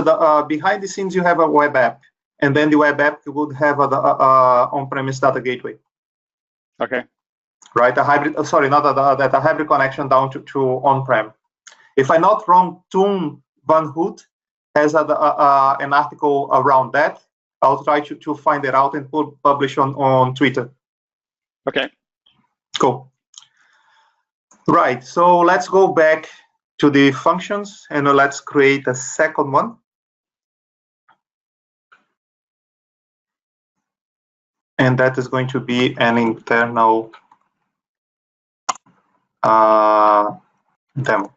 behind the scenes you have a web app, and then the web app would have the on-premise data gateway. Okay. Right, a hybrid. Sorry, not that a hybrid connection down to on-prem. If I'm not wrong, Toon Van Hood has an article around that. I'll try to find it out and publish on Twitter. Okay. Cool. Right. So let's go back to the functions and let's create a second one. And that is going to be an internal demo.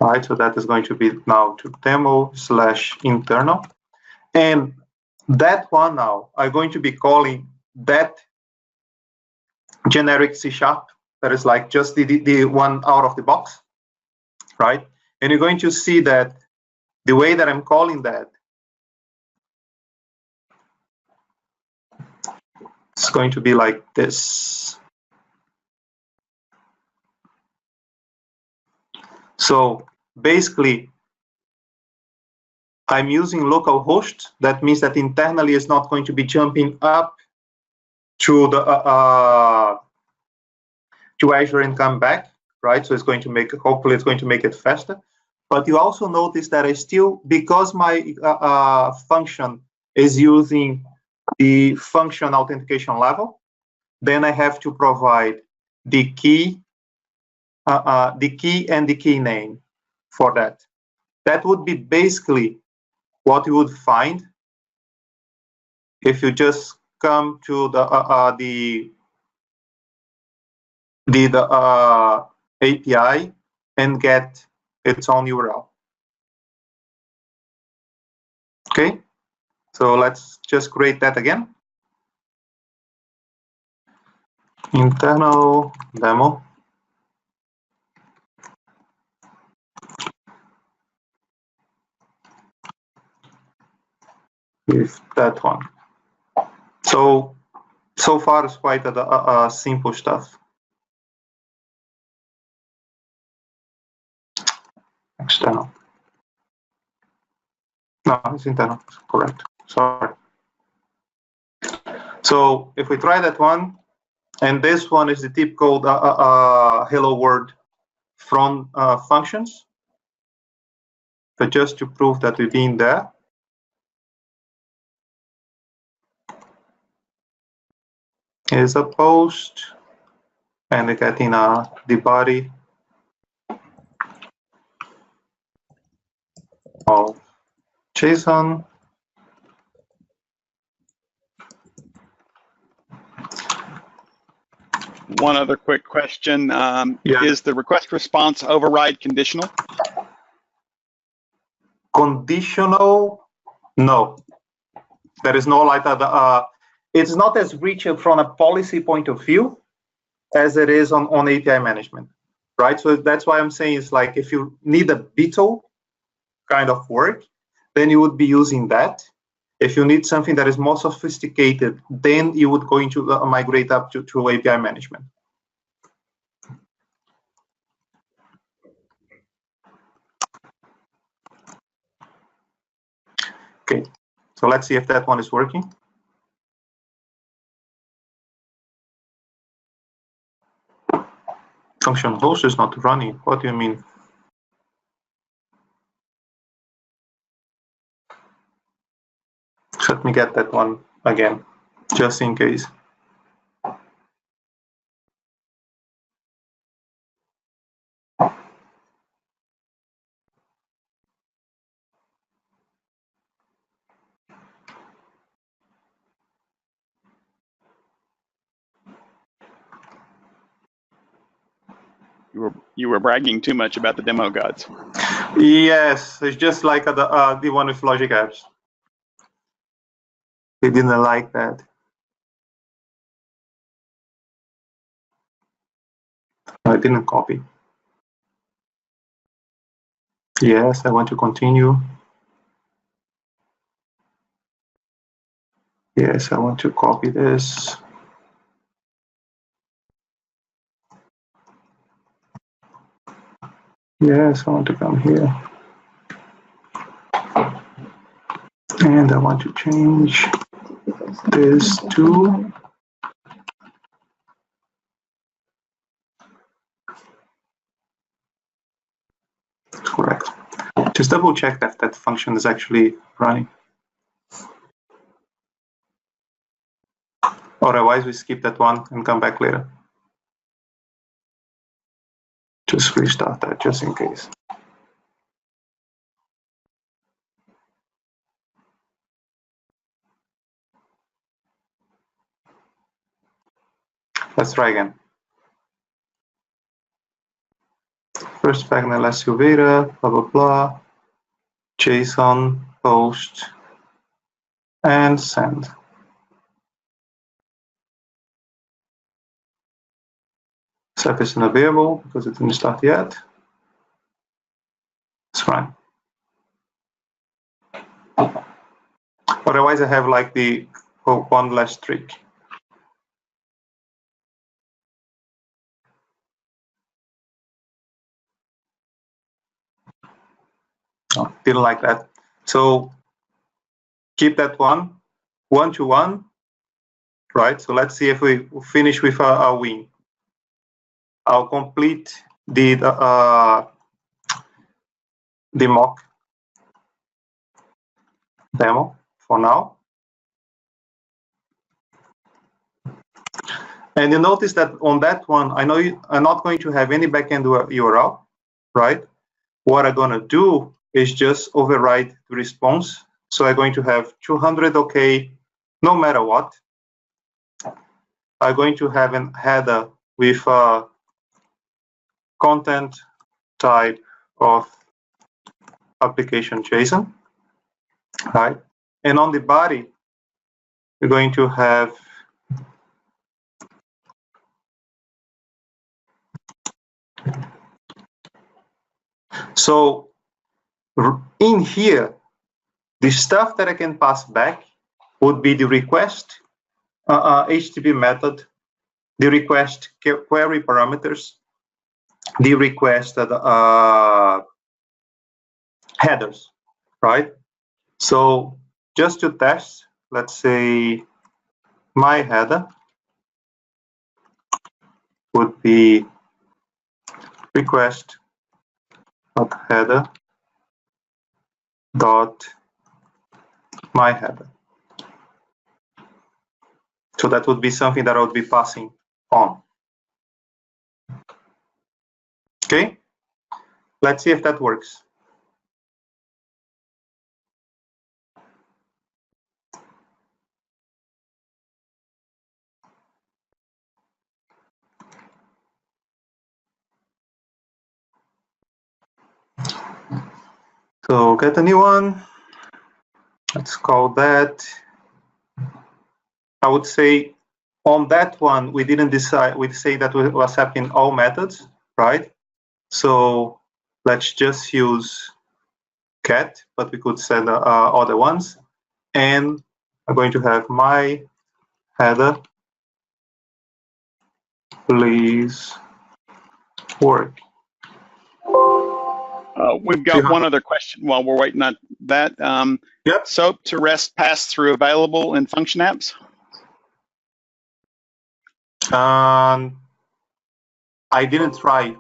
All right, so that is going to be now to demo/internal. And that one now, I'm going to be calling that generic C# that is like just the one out of the box, right? And you're going to see that the way that I'm calling that, it's going to be like this. So basically, I'm using localhost. That means that internally it's not going to be jumping up to the to Azure and come back, right? So it's going to make, hopefully it's going to make it faster. But you also notice that I still, because my function is using the function authentication level, then I have to provide the key and the key name for that. That would be basically what you would find if you just come to the API and get its own URL. Okay, so let's just create that again. Internal demo. with that one. So far it's quite a simple stuff. External. No, it's internal, correct, sorry. So if we try that one, and this one is the typical hello world from functions, but just to prove that we've been there. Is a post, and we get in the body of JSON. One other quick question. Is the request response override conditional? Conditional? No. There is no like it's not as rich from a policy point of view as it is on API management, right? So that's why I'm saying it's like if you need a Beetle kind of work, then you would be using that. If you need something that is more sophisticated, then you would go into migrate up to API management. Okay, so let's see if that one is working. Function host is not running. What do you mean? Let me get that one again, just in case. You were bragging too much about the demo gods. Yes, it's just like the one with Logic Apps. They didn't like that. I didn't copy. Yes, I want to continue. Yes, I want to copy this. Yes, I want to come here. And I want to change this to correct. Just double check that that function is actually running. Otherwise, we skip that one and come back later. Just restart that just in case. Let's try again. First Wagner Lascivita, blah, blah, blah, JSON, post, and send. SAP isn't available because it didn't start yet. It's fine. Otherwise, I have like the one last trick. Oh, didn't like that. So keep that one to one, right? So let's see if we finish with a win. I'll complete the mock demo for now. And you notice that on that one, I know I'm not going to have any backend URL, right? What I'm going to do is just override the response. So I'm going to have 200 OK, no matter what. I'm going to have a header with content type of application JSON, right? And on the body, we're going to have so in here, The stuff that I can pass back would be the request HTTP method, the request query parameters, the request headers, right? So just to test, let's say my header would be request.header dot my header. So that would be something that I would be passing on. Okay, let's see if that works. So get a new one. Let's call that. I would say on that one, we didn't decide, we'd say that we were accepting all methods, right? So let's just use cat, but we could send other ones. And I'm going to have my header, please work. We've got one other question while we're waiting on that. Yep. SOAP to REST pass-through available in function apps? I didn't try,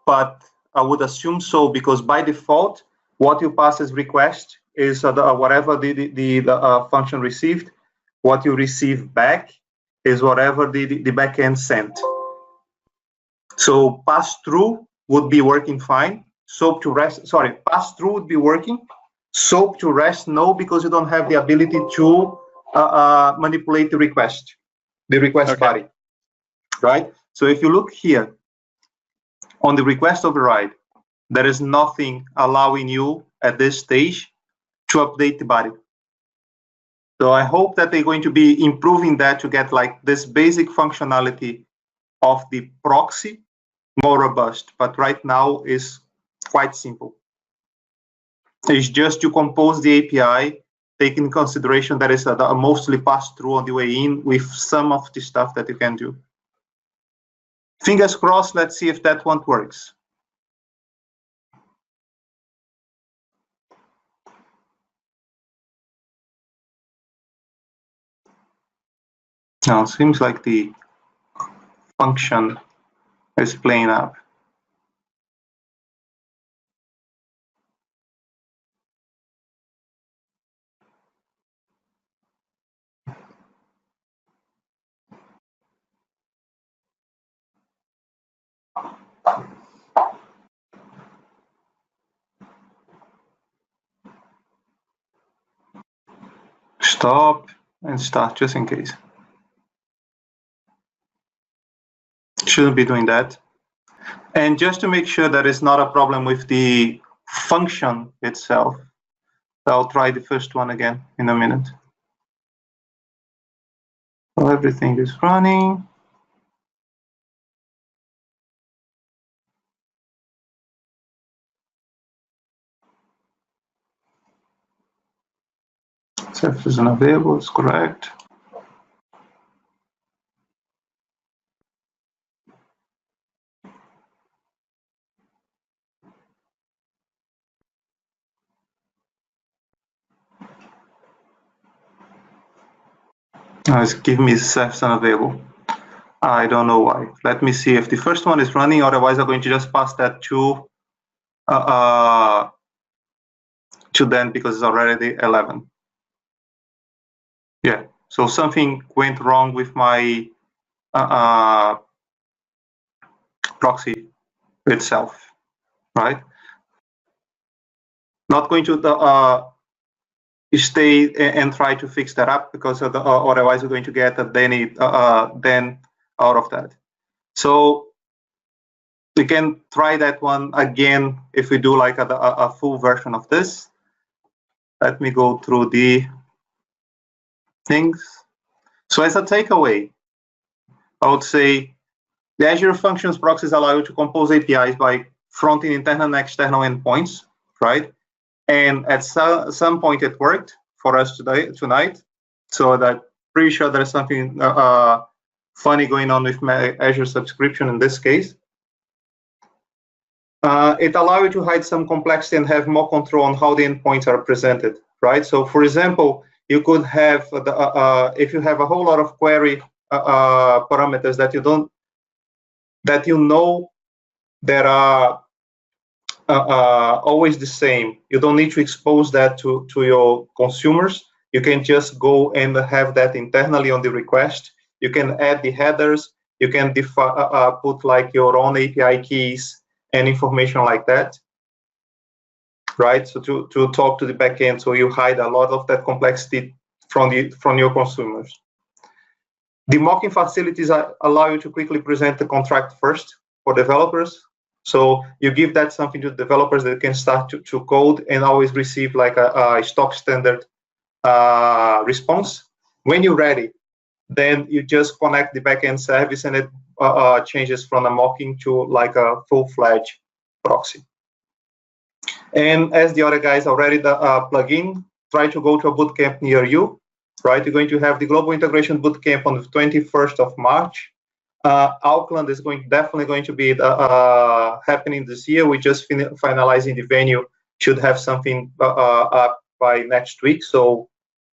but I would assume so, because by default, what you pass as request is whatever the function received. What you receive back is whatever the backend sent. So pass-through would be working fine. SOAP to REST, sorry, pass-through would be working. SOAP to REST, no, because you don't have the ability to manipulate the request body, right? So if you look here on the request override, there is nothing allowing you at this stage to update the body. So I hope that they're going to be improving that to get like this basic functionality of the proxy more robust, but right now is quite simple. It's just to compose the API, taking into consideration that is mostly passed through on the way in with some of the stuff that you can do. Fingers crossed, let's see if that one works. Now, it seems like the function is playing up. Stop and start just in case. Shouldn't be doing that. And just to make sure that it's not a problem with the function itself, I'll try the first one again in a minute. So everything is running. Ceph is unavailable, it's correct. Now it's giving me Ceph's unavailable. I don't know why. Let me see if the first one is running, otherwise I'm going to just pass that to then because it's already 11. Yeah, so something went wrong with my proxy itself, right? Not going to stay and try to fix that up because otherwise we're going to get a then out of that. So we can try that one again if we do like a full version of this. Let me go through the things. So as a takeaway, I would say the Azure Functions proxies allow you to compose APIs by fronting internal and external endpoints, right? And at some point it worked for us tonight. So that pretty sure there's something funny going on with my Azure subscription in this case. It allows you to hide some complexity and have more control on how the endpoints are presented, right? So for example, you could have, if you have a whole lot of query parameters that you know that are always the same, you don't need to expose that to your consumers. You can just go and have that internally on the request. You can add the headers. You can put like your own API keys and information like that, right? So to talk to the backend, so you hide a lot of that complexity from your consumers. The mocking facilities allow you to quickly present the contract first for developers. So you give that something to developers that can start to code and always receive like a stock standard response. When you're ready, then you just connect the backend service and it changes from a mocking to like a full-fledged proxy. And as the other guys already plug in, try to go to a bootcamp near you, right? You're going to have the Global Integration Bootcamp on the 21st of March. Auckland is definitely going to be happening this year. We just finalizing the venue, should have something up by next week, so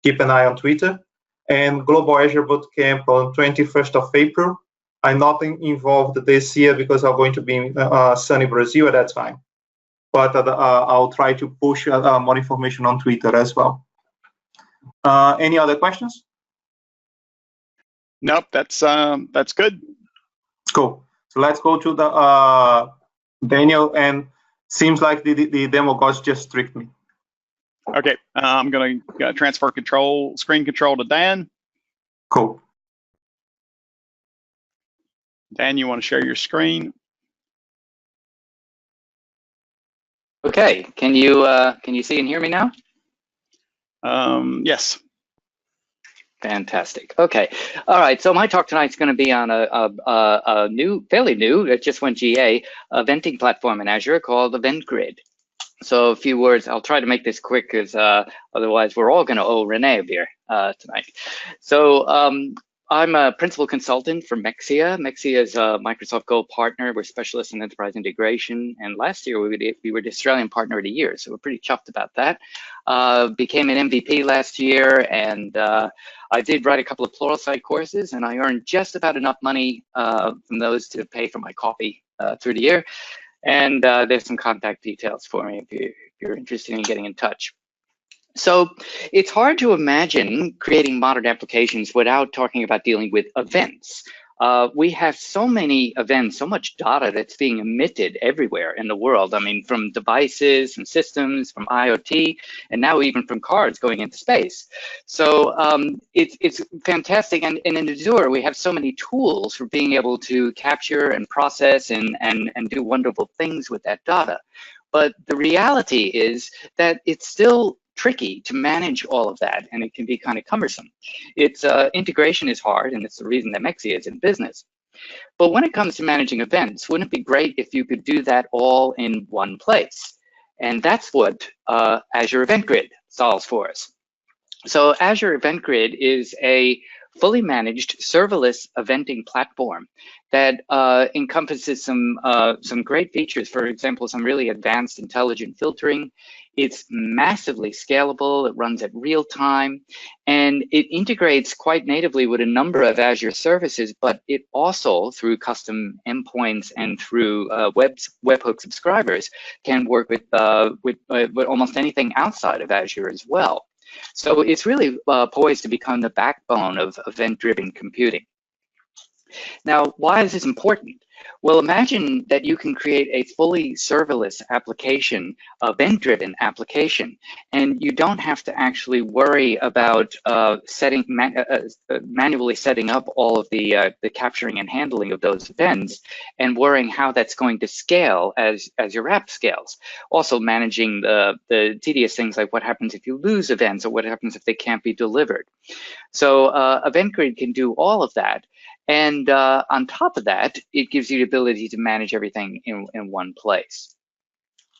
keep an eye on Twitter. And Global Azure Bootcamp on 21st of April. I'm not involved this year because I'm going to be in sunny Brazil at that time. But I'll try to push more information on Twitter as well. Any other questions? Nope, that's good. Cool. So let's go to the Daniel, and seems like the demo gods just tricked me. Okay, I'm going to transfer screen control to Dan. Cool. Dan, you want to share your screen? Okay, can you see and hear me now? Yes. Fantastic. Okay. All right. So my talk tonight is going to be on a fairly new, it just went GA, eventing platform in Azure called EventGrid. So a few words, I'll try to make this quick because otherwise we're all going to owe Renee a beer tonight. So I'm a principal consultant for Mexia. Mexia is a Microsoft Gold partner. We're specialists in enterprise integration. And last year we were the Australian Partner of the Year. So we're pretty chuffed about that. Became an MVP last year. And I did write a couple of Pluralsight courses. And I earned just about enough money from those to pay for my coffee through the year. And there's some contact details for me if you're interested in getting in touch. So it's hard to imagine creating modern applications without talking about dealing with events. We have so many events, so much data that's being emitted everywhere in the world. I mean, from devices and systems, from IoT, and now even from cars going into space. So it's fantastic. And in Azure, we have so many tools for being able to capture and process and do wonderful things with that data. But the reality is that it's still tricky to manage all of that, and it can be kind of cumbersome. It's integration is hard, and it's the reason that Mexia is in business. But when it comes to managing events, wouldn't it be great if you could do that all in one place? And that's what Azure EventGrid solves for us. So Azure EventGrid is a fully managed serverless eventing platform that encompasses some great features. For example, some really advanced intelligent filtering. It's massively scalable, it runs at real time, and it integrates quite natively with a number of Azure services, but it also, through custom endpoints and through webhook subscribers, can work with almost anything outside of Azure as well. So it's really poised to become the backbone of event-driven computing. Now, why is this important? Well, imagine that you can create a fully serverless application, event-driven application, and you don't have to actually worry about manually setting up all of the capturing and handling of those events and worrying how that's going to scale as your app scales. Also managing the tedious things like what happens if you lose events or what happens if they can't be delivered. So EventGrid can do all of that. And on top of that, it gives you the ability to manage everything in one place.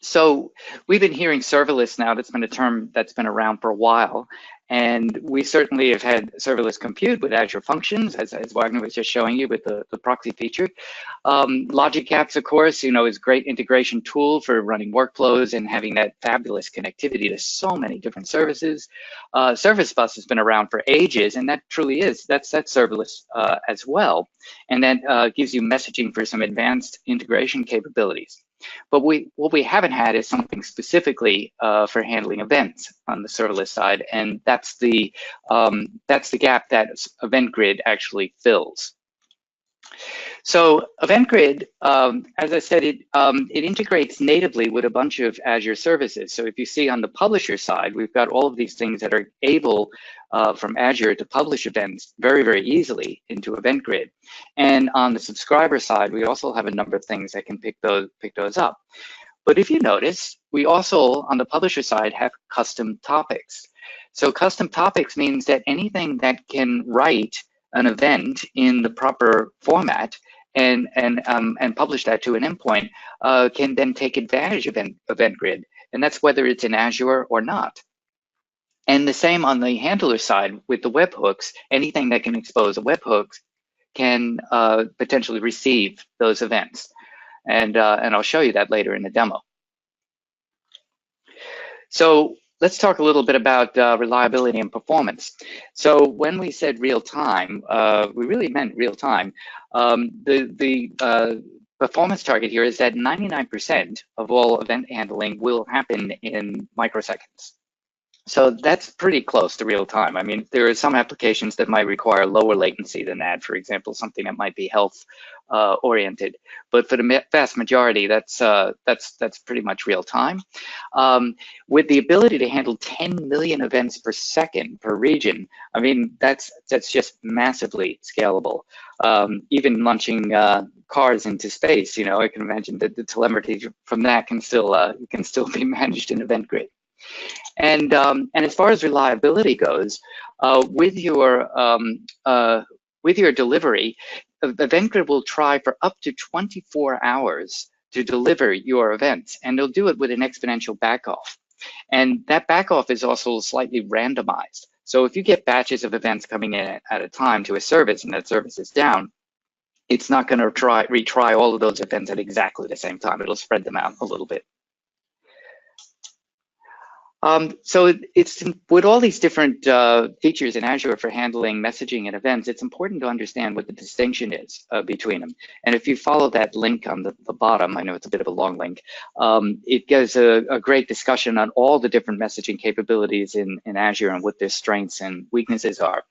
So we've been hearing serverless now. That's been a term that's been around for a while. And we certainly have had serverless compute with Azure Functions, as Wagner was just showing you with the proxy feature. Logic Apps, of course, is a great integration tool for running workflows and having that fabulous connectivity to so many different services. Service Bus has been around for ages, and that truly that's serverless as well. And that gives you messaging for some advanced integration capabilities. But what we haven't had is something specifically for handling events on the serverless side, and that's the gap that Event Grid actually fills. So Event Grid, as I said, it integrates natively with a bunch of Azure services. So if you see on the publisher side, we've got all of these things that are able from Azure to publish events very, very easily into Event Grid. And on the subscriber side, we also have a number of things that can pick those up. But if you notice, we also, on the publisher side, have custom topics. So custom topics means that anything that can write an event in the proper format and publish that to an endpoint can then take advantage of Event Grid. And that's whether it's in Azure or not. And the same on the handler side with the webhooks. Anything that can expose a webhook can potentially receive those events. And I'll show you that later in the demo. So let's talk a little bit about reliability and performance. So when we said real time, we really meant real time. The performance target here is that 99% of all event handling will happen in microseconds. So that's pretty close to real time. I mean, there are some applications that might require lower latency than that. For example, something that might be health oriented. But for the vast majority, that's pretty much real time. With the ability to handle 10 million events per second per region, I mean, that's just massively scalable. Even launching cars into space, I can imagine that the telemetry from that can still be managed in Event Grid. And as far as reliability goes, with your delivery, Event Grid will try for up to 24 hours to deliver your events, and they'll do it with an exponential backoff. And that backoff is also slightly randomized. So if you get batches of events coming in at a time to a service and that service is down, it's not going to retry all of those events at exactly the same time. It'll spread them out a little bit. So it's with all these different features in Azure for handling messaging and events, it's important to understand what the distinction is between them. And if you follow that link on the bottom, I know it's a bit of a long link, it gives a great discussion on all the different messaging capabilities in Azure and what their strengths and weaknesses are.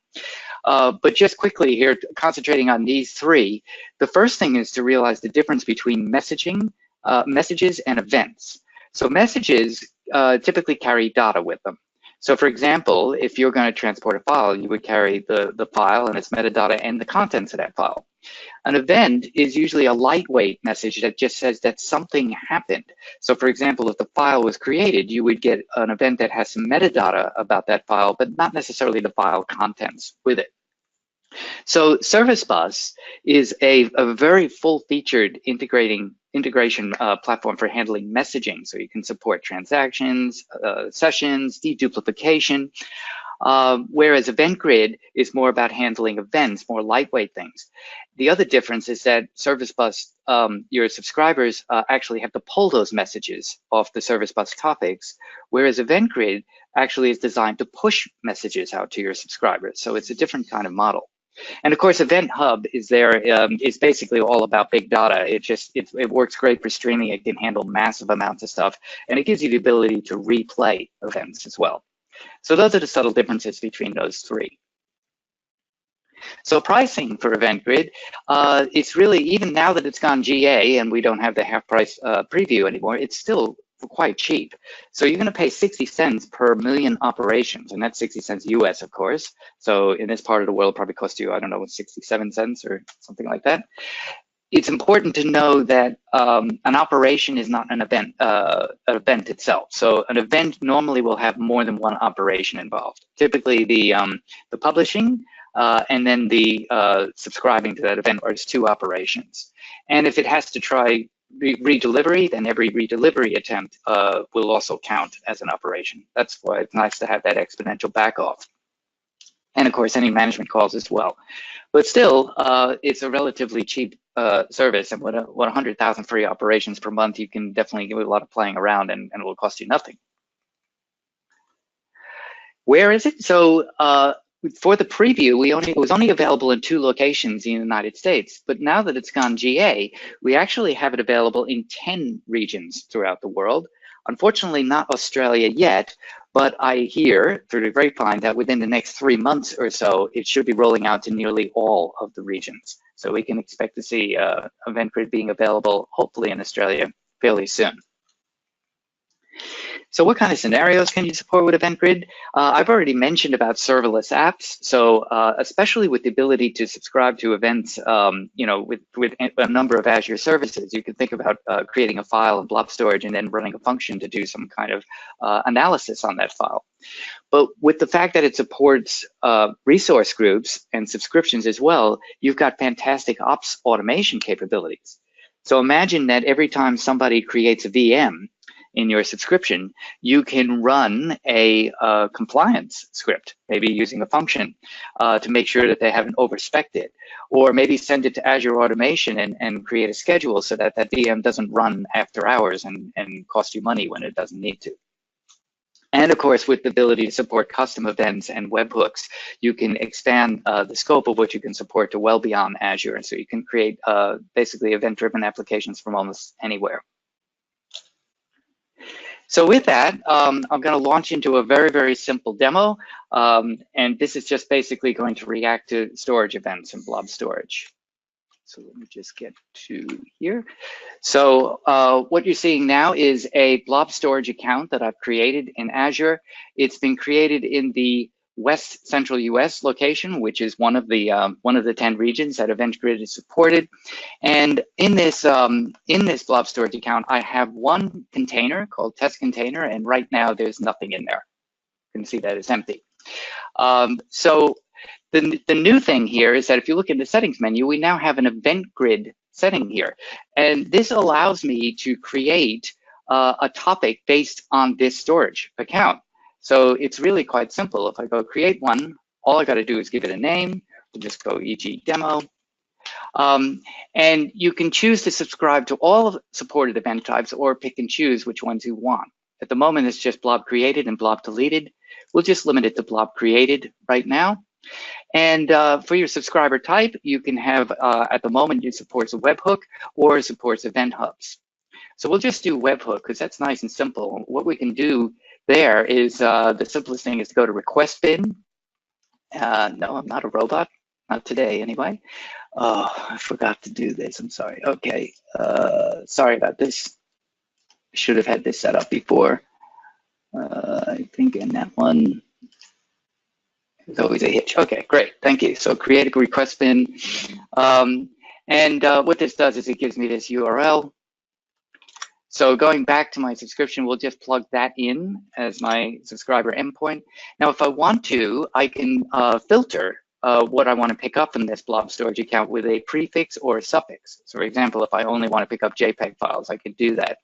But just quickly here, concentrating on these three, the first thing is to realize the difference between messaging, messages and events. So messages typically carry data with them. So for example, if you're going to transport a file, you would carry the file and its metadata and the contents of that file. An event is usually a lightweight message that just says that something happened. So for example, if the file was created, you would get an event that has some metadata about that file, but not necessarily the file contents with it. So Service Bus is a very full-featured integration platform for handling messaging. So you can support transactions, sessions, deduplication, whereas Event Grid is more about handling events, more lightweight things. The other difference is that Service Bus, your subscribers actually have to pull those messages off the Service Bus topics, whereas Event Grid actually is designed to push messages out to your subscribers. So it's a different kind of model. And of course, Event Hub is basically all about big data. It works great for streaming. It can handle massive amounts of stuff, and it gives you the ability to replay events as well. So those are the subtle differences between those three. So pricing for Event Grid, it's really, even now that it's gone GA and we don't have the half price preview anymore, it's still quite cheap. So you're going to pay 60 cents per million operations, and that's 60 cents US, of course. So in this part of the world, probably cost you, I don't know, 67 cents or something like that. It's important to know that an operation is not an event itself. So an event normally will have more than one operation involved. Typically, the publishing and then the subscribing to that event are two operations. And if it has to try redelivery, then every redelivery attempt will also count as an operation. That's why it's nice to have that exponential back off. And of course, any management calls as well. But still, it's a relatively cheap service, and what 100,000 free operations per month, you can definitely do a lot of playing around, and it will cost you nothing. Where is it? So for the preview, it was only available in 2 locations in the United States, but now that it's gone GA, we actually have it available in 10 regions throughout the world. Unfortunately, not Australia yet, but I hear through the grapevine that within the next 3 months or so, it should be rolling out to nearly all of the regions. So we can expect to see EventGrid being available, hopefully in Australia, fairly soon. So what kind of scenarios can you support with EventGrid? I've already mentioned about serverless apps. So especially with the ability to subscribe to events, with a number of Azure services, you can think about creating a file in blob storage and then running a function to do some kind of analysis on that file. But with the fact that it supports resource groups and subscriptions as well, you've got fantastic ops automation capabilities. So imagine that every time somebody creates a VM in your subscription, you can run a compliance script, maybe using a function to make sure that they haven't overspec'd it, or maybe send it to Azure Automation and create a schedule so that that VM doesn't run after hours and cost you money when it doesn't need to. And of course, with the ability to support custom events and webhooks, you can expand the scope of what you can support to well beyond Azure. And so you can create basically event-driven applications from almost anywhere. So with that, I'm going to launch into a very, very simple demo. And this is just basically going to react to storage events in blob storage. So let me just get to here. So what you're seeing now is a blob storage account that I've created in Azure. It's been created in the West Central US location, which is one of the 10 regions that EventGrid is supported. And in this blob storage account, I have one container called test container, and right now there's nothing in there. You can see that it's empty. So the new thing here is that if you look in the settings menu, we now have an EventGrid setting here, and this allows me to create a topic based on this storage account. So it's really quite simple. If I go create one, all I got to do is give it a name. We'll just go e.g. demo. And you can choose to subscribe to all of supported event types or pick and choose which ones you want. At the moment, it's just blob created and blob deleted. We'll just limit it to blob created right now. And for your subscriber type, you can have, at the moment, it supports a webhook or it supports event hubs. So we'll just do webhook because that's nice and simple. What we can do there is the simplest thing is to go to request bin. No, I'm not a robot, not today anyway. Oh, I forgot to do this. I'm sorry. Okay, sorry about this. Should have had this set up before. I think in that one, there's always a hitch. Okay, great. Thank you. So create a request bin. And what this does is it gives me this URL. So going back to my subscription, we'll just plug that in as my subscriber endpoint. Now, if I want to, I can filter what I want to pick up from this blob storage account with a prefix or a suffix. So for example, if I only want to pick up JPEG files, I can do that.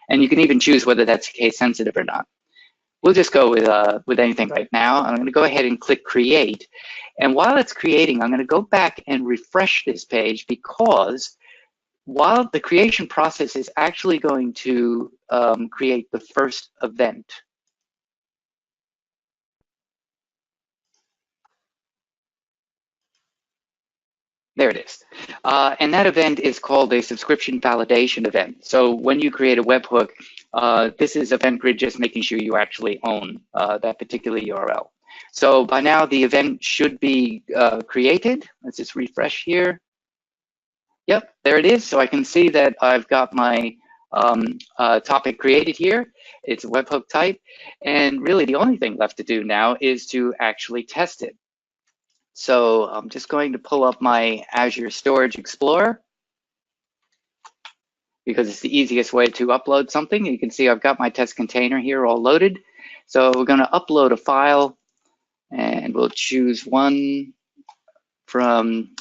And you can even choose whether that's case sensitive or not. We'll just go with anything right now. I'm going to go ahead and click create. And while it's creating, I'm going to go back and refresh this page because while the creation process is actually going to create the first event. There it is. And that event is called a subscription validation event. So when you create a webhook, this is EventGrid just making sure you actually own that particular URL. So by now the event should be created. Let's just refresh here. Yep, there it is. So I can see that I've got my topic created here. It's a webhook type. And really the only thing left to do now is to actually test it. So I'm just going to pull up my Azure Storage Explorer because it's the easiest way to upload something. You can see I've got my test container here all loaded. So we're going to upload a file and we'll choose one from,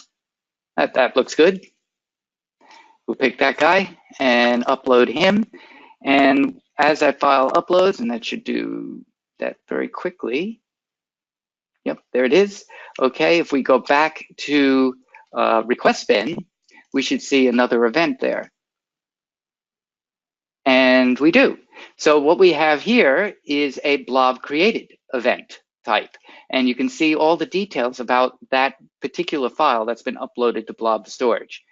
that looks good. we'll pick that guy and upload him. And as that file uploads, and that should do that very quickly. Yep, there it is. Okay, if we go back to request bin, we should see another event there. And we do. So what we have here is a blob created event type. And you can see all the details about that particular file that's been uploaded to blob storage.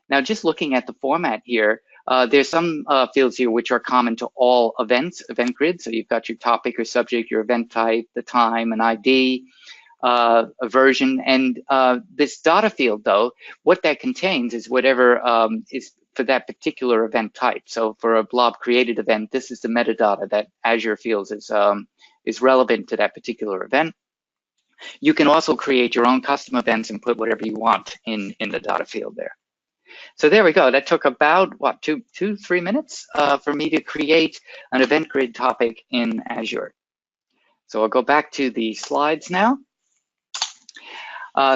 Now, just looking at the format here, there's some fields here which are common to all events, event grid. So you've got your topic or subject, your event type, the time, an ID, a version. And this data field, though, what that contains is whatever is for that particular event type. So for a blob created event, this is the metadata that Azure feels is relevant to that particular event. You can also create your own custom events and put whatever you want in the data field there. So there we go. That took about, what, 3 minutes for me to create an event grid topic in Azure. So I'll go back to the slides now.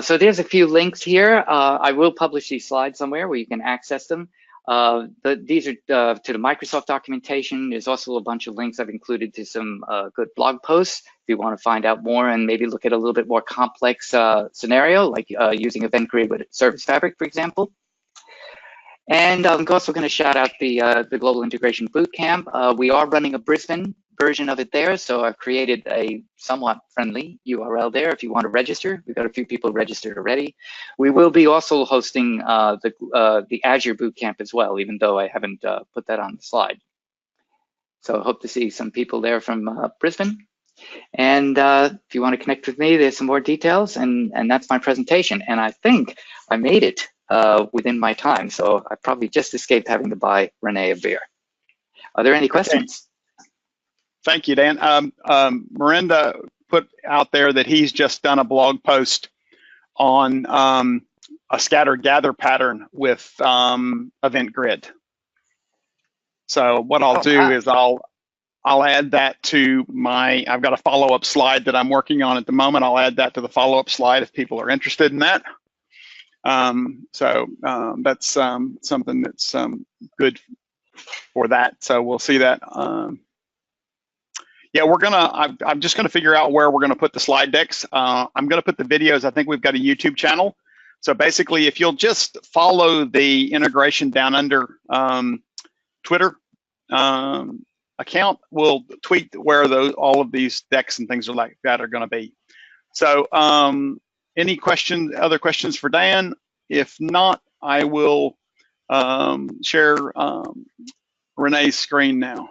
So there's a few links here. I will publish these slides somewhere where you can access them. These are to the Microsoft documentation. There's also a bunch of links I've included to some good blog posts if you want to find out more and maybe look at a little bit more complex scenario, like using Event Grid with Service Fabric, for example. And I'm also going to shout out the Global Integration Bootcamp. We are running a Brisbane version of it there, so I've created a somewhat friendly URL there if you want to register. We've got a few people registered already. We will be also hosting the Azure Bootcamp as well, even though I haven't put that on the slide. So I hope to see some people there from Brisbane. And if you want to connect with me, there's some more details, and that's my presentation. And I think I made it within my time, so I probably just escaped having to buy Renee a beer. Are there any questions? Thank you, Dan. Miranda put out there that he's just done a blog post on a scatter gather pattern with Event Grid. So what I'll do is I'll add that to my, I've got a follow-up slide that I'm working on at the moment. I'll add that to the follow-up slide if people are interested in that. That's something that's good for that. So we'll see that. Yeah, I'm just gonna figure out where we're gonna put the slide decks. I'm gonna put the videos. I think we've got a YouTube channel. So basically, if you'll just follow the Integration Down Under Twitter account, we'll tweet where all of these decks and things are like that are gonna be. So any other questions for Dan? If not, I will share Renee's screen now.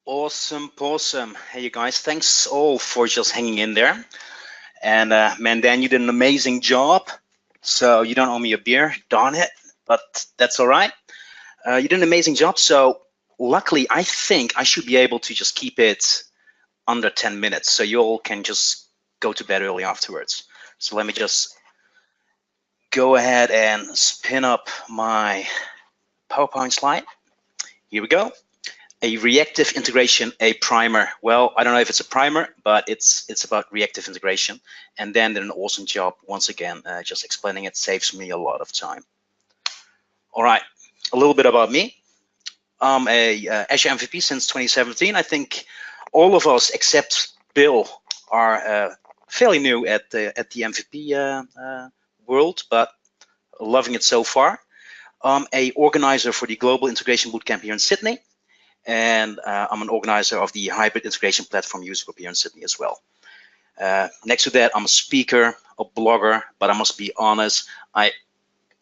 Awesome. Hey, you guys, thanks all for just hanging in there. And man, Dan, you did an amazing job. So you don't owe me a beer, darn it, but that's all right. You did an amazing job. So luckily, I think I should be able to just keep it under 10 minutes. So you all can just go to bed early afterwards. So let me just go ahead and spin up my PowerPoint slide. Here we go. A reactive integration, a primer. Well, I don't know if it's a primer, but it's about reactive integration. And Dan did an awesome job once again, just explaining it saves me a lot of time. All right, a little bit about me. I'm a Azure MVP since 2017. I think all of us except Bill are fairly new at the MVP world, but loving it so far. I'm a organizer for the Global Integration Bootcamp here in Sydney. And I'm an organizer of the Hybrid Integration Platform User Group here in Sydney as well. Next to that, I'm a speaker, a blogger, but I must be honest, I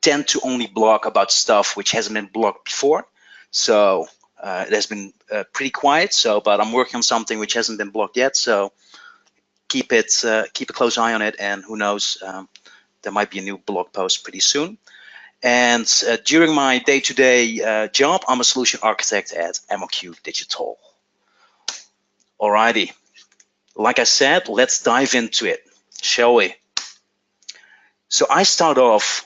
tend to only blog about stuff which hasn't been blogged before. So it has been pretty quiet. But I'm working on something which hasn't been blogged yet. So keep a close eye on it, and who knows, there might be a new blog post pretty soon. And during my day-to-day job, I'm a solution architect at MOQ Digital. Alrighty, like I said, let's dive into it, shall we? So I start off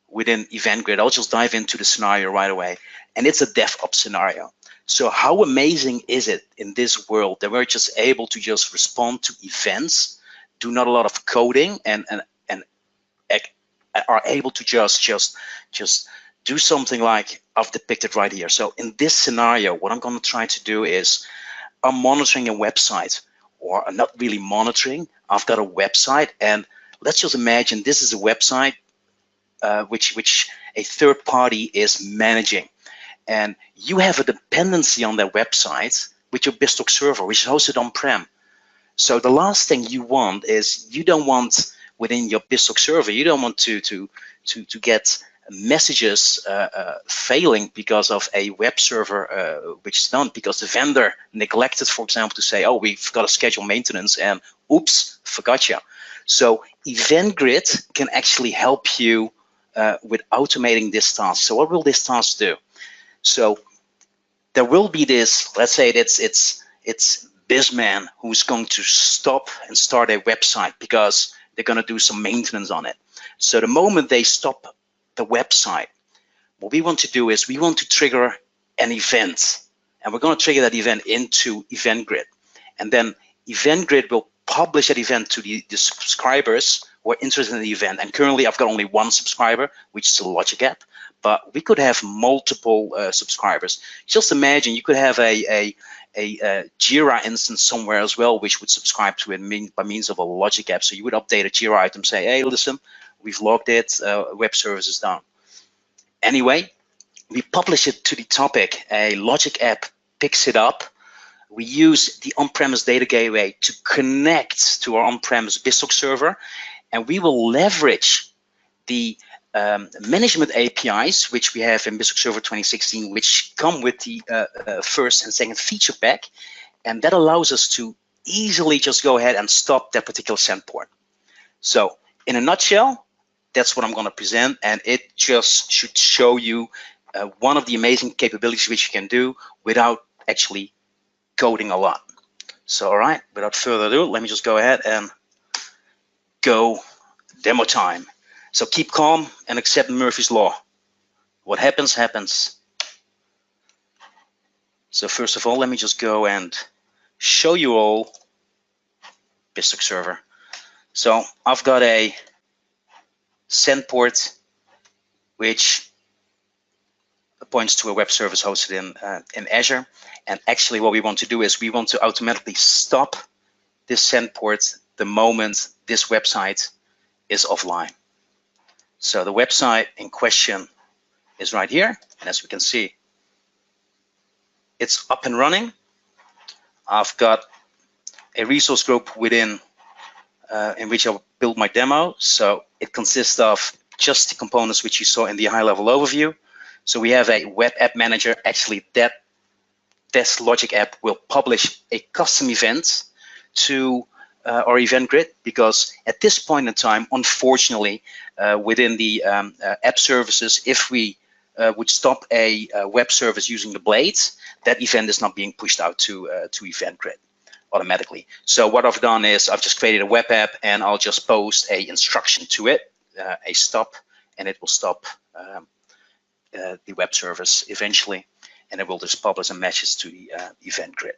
with an Event Grid. I'll just dive into the scenario right away, and it's a DevOps scenario. So how amazing is it in this world that we're just able to just respond to events do not a lot of coding and are able to just do something like I've depicted right here. So in this scenario, what I'm going to try to do is I'm monitoring a website, or I'm not really monitoring. I've got a website, and let's just imagine this is a website which a third party is managing, and you have a dependency on that website with your BizTalk server, which is hosted on-prem. So the last thing you want is, you don't want within your BizTalk server, you don't want to get messages failing because of a web server which is done because the vendor neglected, for example, to say, oh, we've got to schedule maintenance, and oops, forgot you. So EventGrid can actually help you with automating this task. So what will this task do? So there will be this, let's say it's Bizman who's going to stop and start a website because they're going to do some maintenance on it. So the moment they stop the website, what we want to do is we want to trigger an event, and we're going to trigger that event into EventGrid, and then EventGrid will publish that event to the subscribers who are interested in the event. And currently I've got only one subscriber, which is a Logic app, but we could have multiple subscribers. Just imagine you could have a Jira instance somewhere as well, which would subscribe to it by means of a Logic app. So you would update a Jira item, say, hey, listen, we've logged it, web service is down. Anyway, we publish it to the topic, a Logic app picks it up. We use the on-premise data gateway to connect to our on-premise BizTalk server, and we will leverage the management APIs, which we have in BizTalk Server 2016, which come with the first and second feature pack, and that allows us to easily just go ahead and stop that particular send port. So in a nutshell, that's what I'm going to present, and it just should show you one of the amazing capabilities which you can do without actually coding a lot. So all right, without further ado, let me just go ahead and go demo time. So keep calm and accept Murphy's Law. What happens, happens. So first of all, let me just go and show you all BizTalk server. So I've got a send port which points to a web service hosted in Azure. And actually what we want to do is we want to automatically stop this send port the moment this website is offline. So the website in question is right here, and as we can see, it's up and running. I've got a resource group within in which I'll build my demo. So it consists of just the components which you saw in the high-level overview. So we have a web app manager. Actually, this Logic app will publish a custom event to our EventGrid, because at this point in time, unfortunately, within the app services, if we would stop a web service using the blades, that event is not being pushed out to EventGrid automatically. So what I've done is I've just created a web app, and I'll just post a instruction to it, a stop, and it will stop the web service eventually, and it will just publish a message to the EventGrid.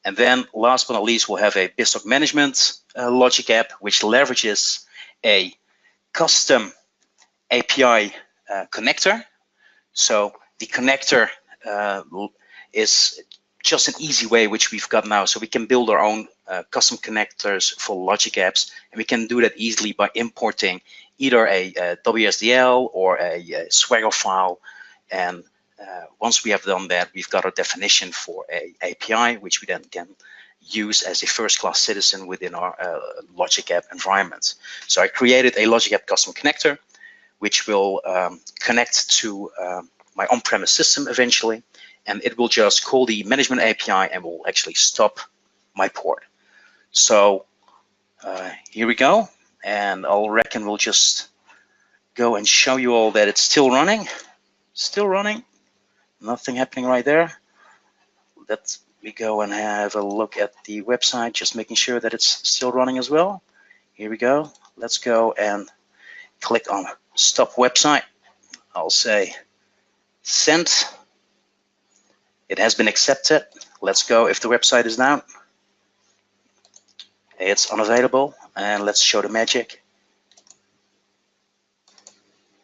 And then last but not least, we'll have a BizTalk management Logic app, which leverages a custom API connector. So the connector is just an easy way which we've got now. So we can build our own custom connectors for Logic apps, and we can do that easily by importing either a WSDL or a Swagger file. And once we have done that, we've got a definition for a API, which we then can use as a first-class citizen within our Logic app environment. So I created a Logic app custom connector, which will connect to my on-premise system eventually, and it will just call the management API and will actually stop my port. So here we go, and I reckon we'll just go and show you all that it's still running. Still running. Nothing happening right there. Let me go and have a look at the website, just making sure that it's still running as well. Here we go. Let's go and click on stop website. I'll say send. It has been accepted. Let's go if the website is down. It's unavailable. And let's show the magic.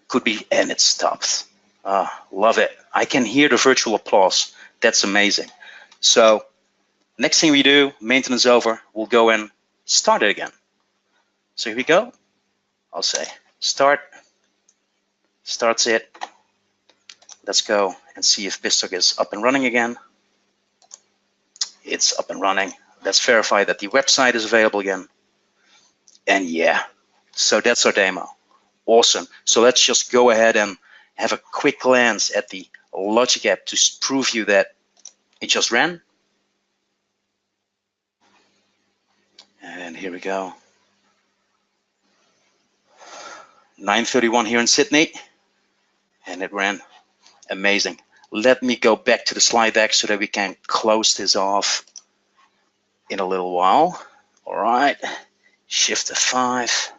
Could be, and it stopped. Love it. I can hear the virtual applause. That's amazing. So next thing we do, maintenance over, we'll go and start it again. So here we go. I'll say start, starts it. Let's go and see if BizTalk is up and running again. It's up and running. Let's verify that the website is available again. And yeah, so that's our demo. Awesome. So let's just go ahead and have a quick glance at the Logic app to prove you that it just ran. And here we go. 9:31 here in Sydney, and it ran. Amazing. Let me go back to the slide deck so that we can close this off in a little while. All right, Shift F5.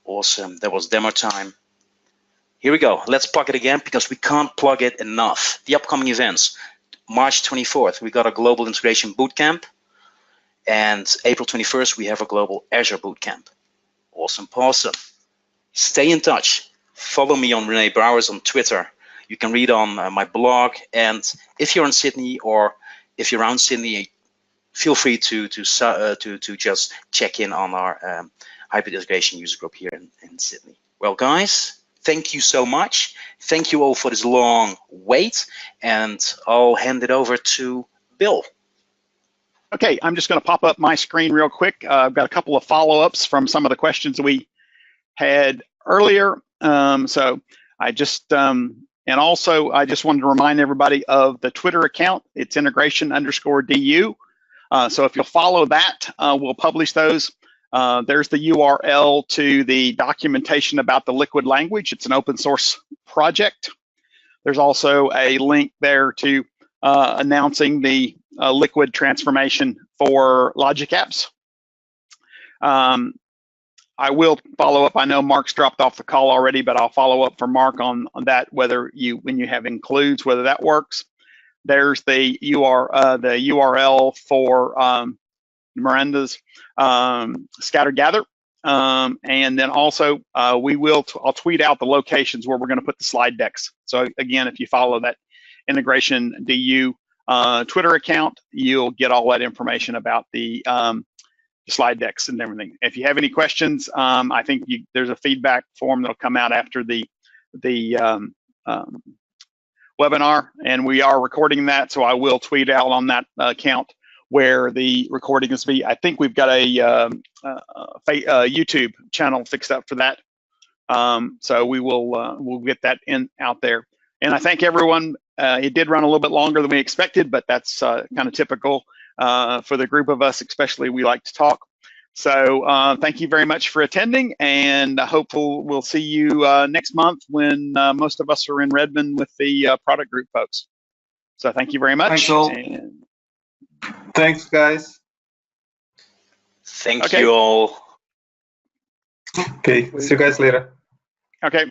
Awesome, that was demo time. Here we go, let's plug it again because we can't plug it enough. The upcoming events, March 24th, we got a Global Integration Bootcamp, and April 21st, we have a Global Azure Bootcamp. Awesome, awesome. Stay in touch. Follow me on Rene Brouwers on Twitter. You can read on my blog, and if you're in Sydney or if you're around Sydney, feel free to just check in on our Hybrid Integration user group here in Sydney. Well, guys, thank you so much. Thank you all for this long wait, and I'll hand it over to Bill. Okay, I'm just going to pop up my screen real quick. I've got a couple of follow-ups from some of the questions we had earlier. So I just, and also I just wanted to remind everybody of the Twitter account. It's integration_du. So if you'll follow that, we'll publish those. There's the URL to the documentation about the Liquid language. It's an open source project. There's also a link there to announcing the Liquid transformation for Logic Apps. I will follow up. I know Mark's dropped off the call already, but I'll follow up for Mark on that, whether when you have includes, whether that works. There's the URL for Miranda's Scatter Gather. And then also I'll tweet out the locations where we're going to put the slide decks. So again, if you follow that Integration DU Twitter account, you'll get all that information about the slide decks and everything. If you have any questions, I think there's a feedback form that'll come out after the webinar, and we are recording that, so I will tweet out on that account where the recording is be. I think we've got a YouTube channel fixed up for that, so we will we'll get that out there. And I thank everyone. It did run a little bit longer than we expected, but that's kind of typical for the group of us, especially we like to talk. So thank you very much for attending, and I hope we'll see you next month when most of us are in Redmond with the product group folks. So thank you very much. Thanks all. And Thanks, guys. Thank you all. Okay, see you guys later. okay.